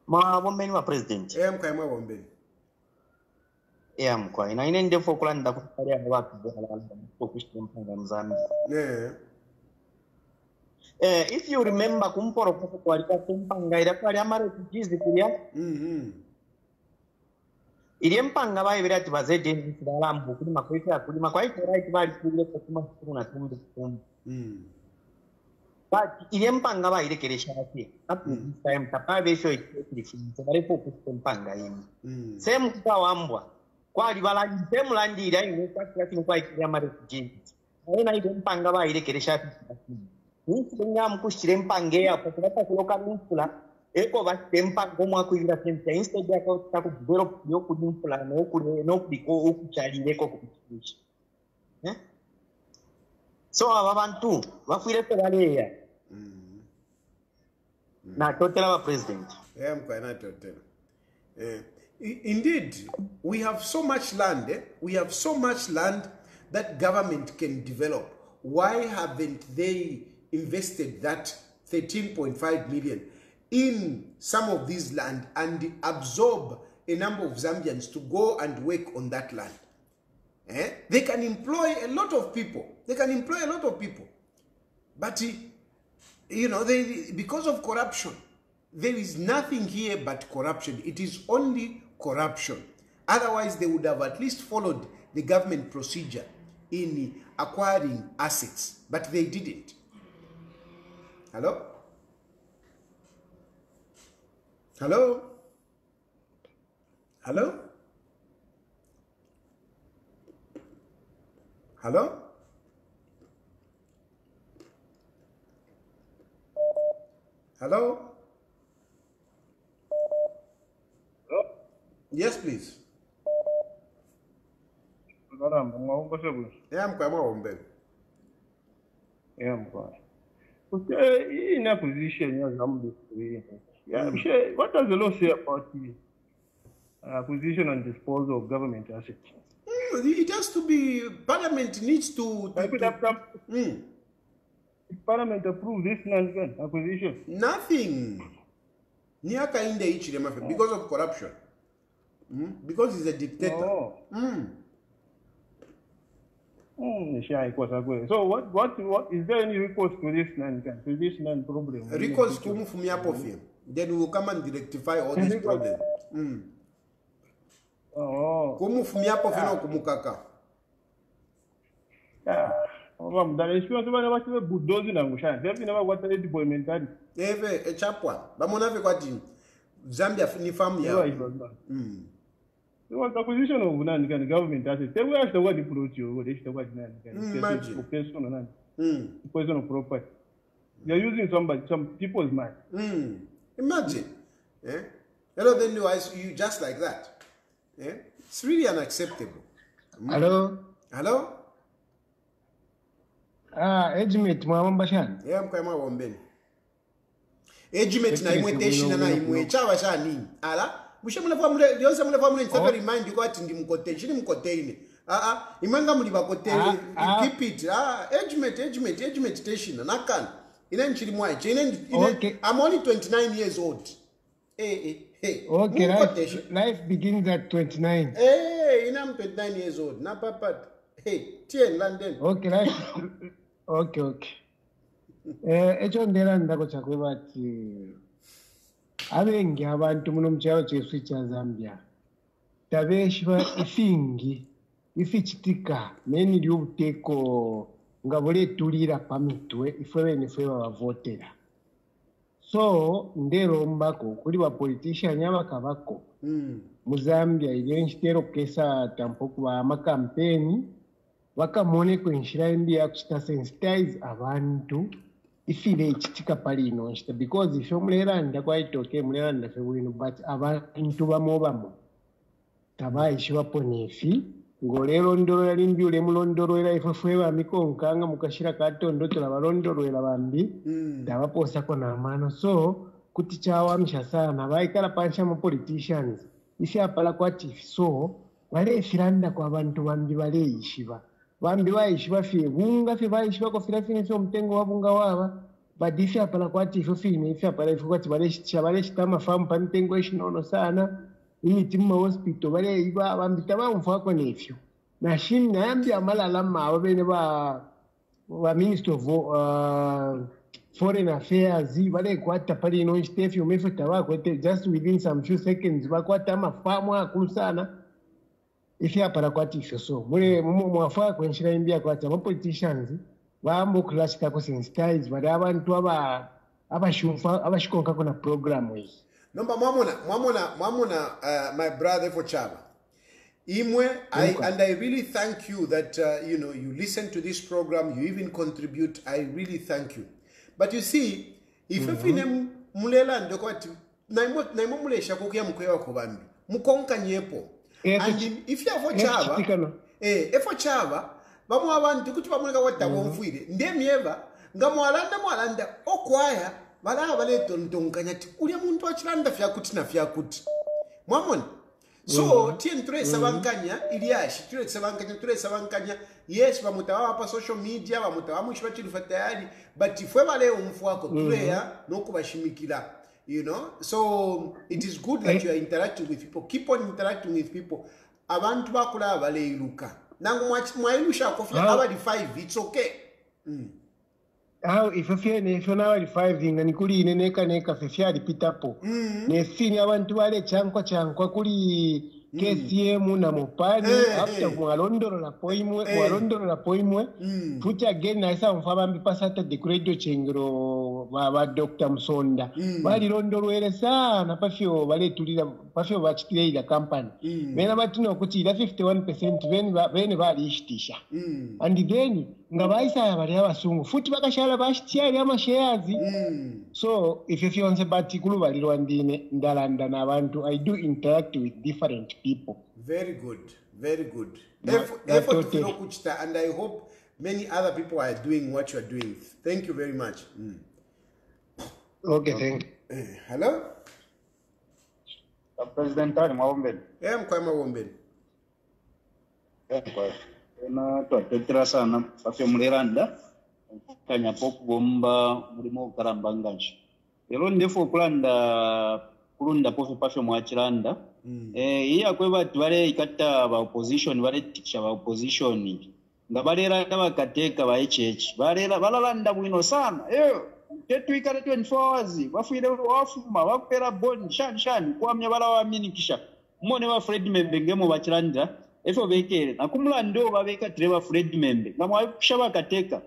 Ma woman wa president. I'm Kaima Wombe. Yeah, I'm quite. I need to focus on the Yeah. If you remember, kumporo kwa kumpanga ila kwa ama refugees kulia. Ile mpanga bae bila tibazede ndisalambu kulima kwa kulima kwa hiyo right bali kule kwa kuna tumbe. But ile mpanga bae ile kelesha ati. Hapo time tapabe sho ikifika bali focus mpanga yini. Same kwa wambwa. Kwa libala same landira ile kwa kiasi kwa ile refugees. Na ile mpanga bae ile kelesha ati. Ninga mkushire mpange hapo kuleta kuloka mfula eko batempa ngomwa kuira sense instead ya kwa develop yo kudimfula no kule no biko okuchalire ko kukitisha so abantu bafire pe baleya na totela wa president mkwana totela indeed we have so much land we have so much land that government can develop. Why haven't they invested that 13.5 million in some of this land and absorb a number of Zambians to go and work on that land? They can employ a lot of people. But, you know, because of corruption, there is nothing here but corruption. It is only corruption. Otherwise, they would have at least followed the government procedure in acquiring assets, but they didn't. Hello? Hello? Hello? Hello? Hello? Hello? Yes, please. Yeah, I'm quite in a position, what does the law say about the acquisition and disposal of government assets? It has to be, Parliament needs to If Parliament approve this land acquisition? Nothing. Ni Hakainde Hichilema because of corruption. Because he's a dictator. So what is there any recourse to this land problem? Recourse to move me up of him. Then we will come and rectify all these problems. Kumu fumi up of him kumukaka. The experience of bulldozer and Gushan. They never got a deployment. Eve a chapwa. Bamona Vekwatin. Zambia ni family. There was acquisition of land and government assets. They were the word approach you, they should what imagine. Person of property. They are using some people's mind. Imagine. Hello, then you just like that. It's really unacceptable. Hello? Hello? Ejimate Mwambashan. I'm Kwama Wombeni. Ejimate na imwe teshina na imwe chawa shani. Ala? Mushamula famule yose mule famule nsabe remind you kwati ndi mkote shini mkoteine. Imanga muli bakoteine keep it. Ejimate teshina nakana. Ina nchiri mwa okay. I'm only 29 years old. Hey. Okay, life begins at 29. Hey, I'm 29 years old. Na papa. Hey, Tien London. Okay, life. Okay. Echo ndera ndako chakweba ati abengi abantu muno mchalo chesu cha Zambia tabeshwa ifingi ifichitika meni lyobuteko ngabole tulira pamitwe ifewe nifewa bavotera so ndero mbako kuli ba politician yabakabako mu Zambia irenchitero kesa tampoku ba makampeni wakamone kwenshira India kuchita sensitize abantu ifile ichitika pali ino nchita because ifyo mulelanda kwaitoke mulelanda fe wino but abantu bamobamo tabaishiwa ponefi ngolero ndoro yali mbyule mulondoro era ifafwe ba mikonkanga mukashira katondo tola balondoro era bambi dabaposa kona amano so kuti chawa msha sana baikala pansha mu politicians ife apala kwatifi so balefiranda kwa bantu bambi baleishiba bambi baishiba fie bunga fie baishiba ko fira fine fio mtengo wa bunga waba badifi apala kwatifi fine ife apala ife kwati baleshita mafamu pa mtengo eshinono sana imitima hospital baleiba bambi tabamfa ko nefyo na shim na yambi amalala mawo bene ba minister of foreign affairs balekwata pali ino stefio mefe tabakwete just within some few seconds bakwata mafamu akulu sana ife apala kwatifi so mule mwafaa kwenshira imbia kwati ama politicians bambo kulashika ko sensitize bali abantu abashikonka kuna program hii Number mwamona my brother for Chaba. Imwe, and I really thank you that you listen to this program, you even contribute. I really thank you. But you see, if you mulela ndokwati naimo mulesha kokuya mkwewa kobambi mukonka nyepo. And if you have for Chaba, for Chaba, bamu abantu kuti bamuleka wata bomfuire. Ndemieva ngamwalanda okwaya bala bale tontonkanya ti ulia muntu achilanda fyakuti na fyakuti. Mwamona? So, tien turesa bankanya, iliashi, turesa bankanya, yes, bamutawa pa social media, bamutawa mwishiba Chilufya Tayali, but ifwe bale umfuako, turea, noku bashimikila, So, it is good that you are interacting with people. Keep on interacting with people. Abantu bakula bale iluka. Nangu mwailusha kofia hour 5, it's okay. If you now 5 thing and kuli neka fefia repeatapo. Ne sini abantu wale chankwa kuli KCM na mopani after mwalondoro la poimwe futi again na isa mfabambi pasata de credo chengro ba Dr. Msonda bali londoro ele sana pafyo bale tulira pafyo bachitire ila company mena batino kuti ila 51% bene bali ishitisha and then ngabaisa bali abasungu futi bakashala bashitiya ama shares so if you want bati kulu bali rwandine ndalanda na abantu I do interact with different people. Very good, very good. Effort to Kuchita, and I hope many other people are doing what you are doing. Thank you very much. Okay, thank you. Hello? President Tari Mawomben. I'm quite Mawomben. Na twatetera sana fafyo muliranda kanya poku bomba mulimo karamba nganji lero ndefo kulunda pofu pafyo mwachiranda iya kweba twale ikata ba opposition bale tikisha ba opposition ngabalera bakateka ba HH balalanda bwino sana tetu ikale 24 hours bafuire wafuma bakupera bond shani kwamya bala wa minikisha mmone wa Fred Membe ngemo bachiranda efo bekere nakumulando babeka treva Fred Membe ngamwakusha bakateka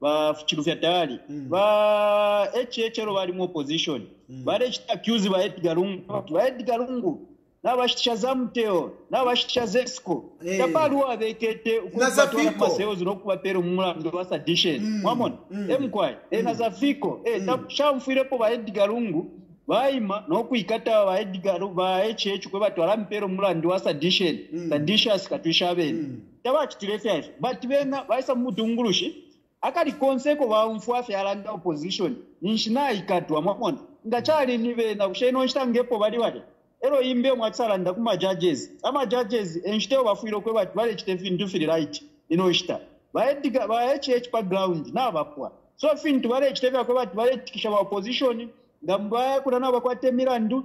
ba Chilufya Tayali ba HH ro bali mu opposition bale accuse ba Edgar Lungu n'abashitisha zamuteo n'abashitisha zesco taparuwa bekete ukubatola maseozi nokubapera umulando basa dishes mwamona emkwai nazafiko tapshamfirepo ba Edgar Lungu baima nokuikata ba Edgar ba HH kwe batwala mpero umulando basa dishes the dishes katwishabeni tabachitirefa but bena baisa mutungulushi akali konseko ba umfuafi alanda opposition ninshina ikatwa mwamona ngachali nibe na kusheno nshitangepo bali wale ero imbe mwatsala ndakuma judges ama judges enshiteo bafuiro kwe bati bale chitefi ndufiri right inoshita baediga ba HH background na bapwa so fintu bale chitefi kwe bati bale tikisha ba opposition ngamba kuna na bakwate mirandu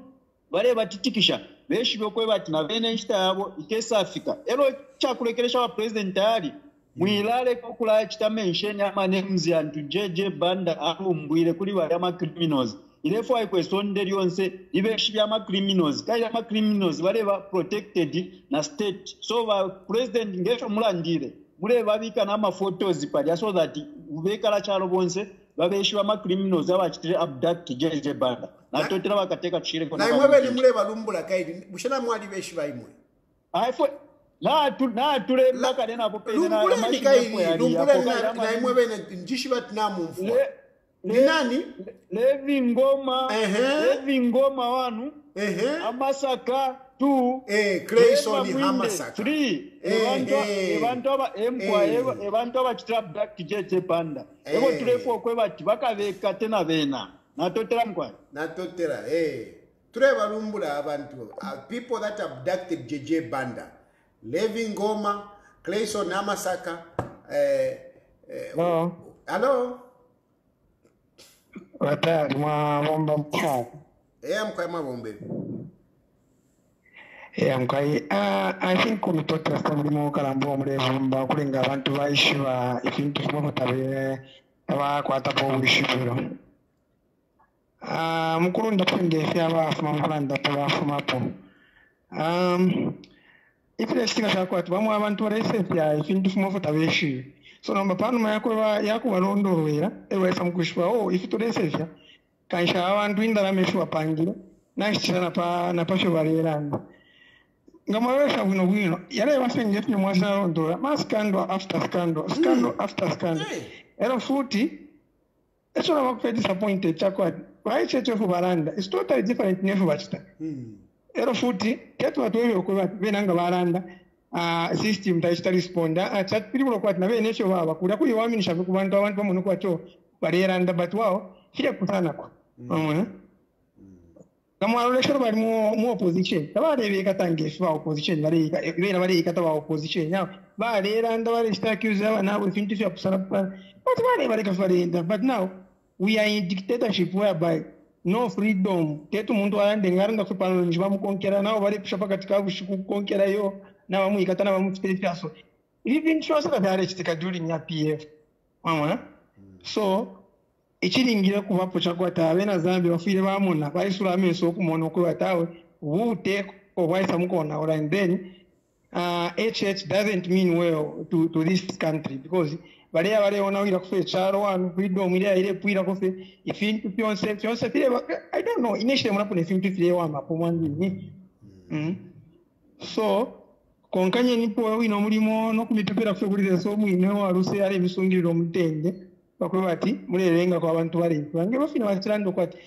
bale batitikisha beshi kwe bati na bene nshita yabo ikesa Africa ero chakulekeresha wa president Tayali mwilale kokula chita mention ama names ya JJ Banda alumbwire kuli bali ama criminals ilefo aikwesonde lyonse ibeshi byama criminals kaya ama criminals baleba protected na state so ba president ngesho mulandire muleba bika na ma photos pali so that ubekala chalo bonse babeshi bama criminals abachitire abduct JJ Banda na totera bakateka chire kona na imwe muleba lumbula kaidi bushana mwali beshi bayimwe aifo na tule mbaka dena popene na lumbula na imwe bene njishi batinamu mfu ni nani? Levi Ngoma wanu Amasaka 2 Clayson Hamasaka 3 ebantu abachitira black JJ Banda ebo tulefo kwe bati bakabeka tena bena natotera mkwani natotera Tureva lumbula abantu. People that abducted JJ Banda. Levi Ngoma, Clayson Namasaka. Hello? Watari mwabomba mkari. Mkwema bombe. Mkwai, I think kumitoka stambi mukalambo mlevumba kulinga abantu baishiwa ifintu kumutabe abakwata po bulishibiro. Mukuru ndapende fyaba afuma mukulanda tabafuma po. Ifile stinga shakwatu bamwe abantu barese fya ifintu kumutabeshi. So namba pano yako walondorwera ewa mukushwa ifi turese fya kansha abantu indala meshwa pangire nashitana na pasho bareranda. Ngamawesha wino yale wasenge fya mwasa londora ma scandal after scandal after scandal. Ero futi eso na wakufedi disappointed chakwati. Why checho fu baranda it's totally different nefu bachita. Ero futi ketu watu wewe okuwa benanga baranda system taishita responda chat people kwati na bene cyo baba kuri kuyi waminisha ku bantu abantu bamuntu kwacho bareranda but wao kire kutana kwa kama alesho bari mu opposition tabarebe katange fa opposition bari kata ba opposition ya bareranda bari accuse abana abo fintu fya kusana but bari kafarenda but now we are in dictatorship whereby no freedom ketu muntu arande ngaranga kupano njba mu konkera nao bari kushapa katika bushiku konkera yo na bamwikata na bamutipiriaso ibintu cyose byare kitika during ya PF so ichiringira kuvapo chakwata abena zambi bafire bamuna baisura ameso kumona ko batawe wute ko baisa mukona or and then HH doesn't mean well to this country because bare ona wira kufe charo one freedom ile puira kufe ifintu pyonse fire I don't know initially mnapo ne fintu fire wa mapo mwandi so konkanye nipo wino mulimo no kumitopera kufe kuri so mwine wa ruse ale bisungiriro mutende bakwe bati mulerenga kwa abantu bari bange bafina batirando kwati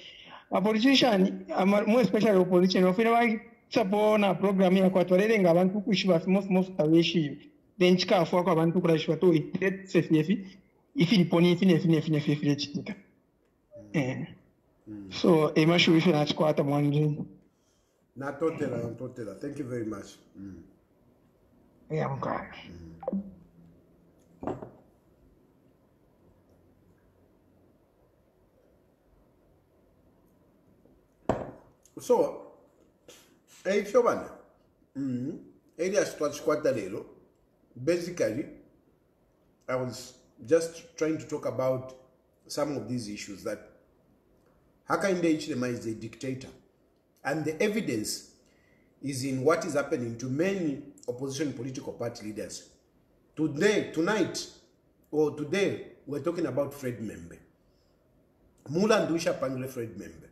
a politician mo especially opposition bafina bari sapona program ya kwati barerenga abantu kushiba most taweshi then chikafu kwa abantu kurashwa to it safe ifiliponi ifine chitika so emashu ifina chikwata mwanje na totela thank you very much okay. So if you want areas to squatter lelo basically I was just trying to talk about some of these issues that Hakainde Hichilema is a dictator and the evidence is in what is happening to many opposition political party leaders. Tonight, we're talking about Fred Membe. Mulandusha Pangle Fred Membe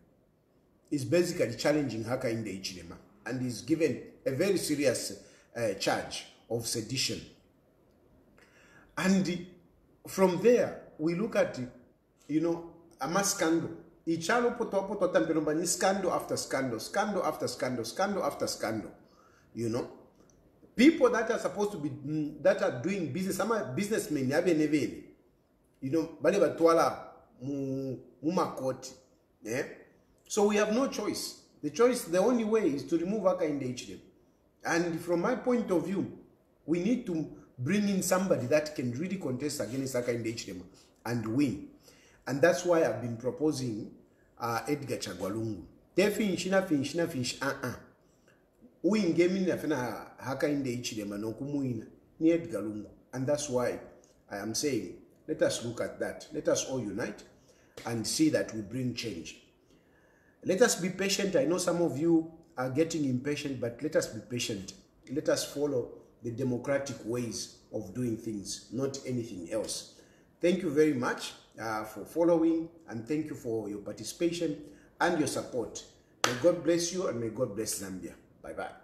is basically challenging Hakainde Hichilema and is given a very serious charge of sedition. And from there, we look at, a mass scandal. Ichalo poto tampelomba ni scandal after scandal, scandal after scandal, scandal after scandal. People that are supposed to be, that are doing business, some businessmen, bale batwala mumakoti. So we have no choice. The only way is to remove Hakainde Hichilema. And from my point of view, we need to bring in somebody that can really contest against Hakainde Hichilema and win. And that's why I've been proposing Edgar Chagwalungu. Finch. Uingemini afena Hakainde Hichilema no kumuina ni Edgar Lungu. And that's why I am saying, let us look at that. Let us all unite and see that we bring change. Let us be patient. I know some of you are getting impatient, but let us be patient. Let us follow the democratic ways of doing things, not anything else. Thank you very much for following, and thank you for your participation and your support. May God bless you, and may God bless Zambia. Bye-bye.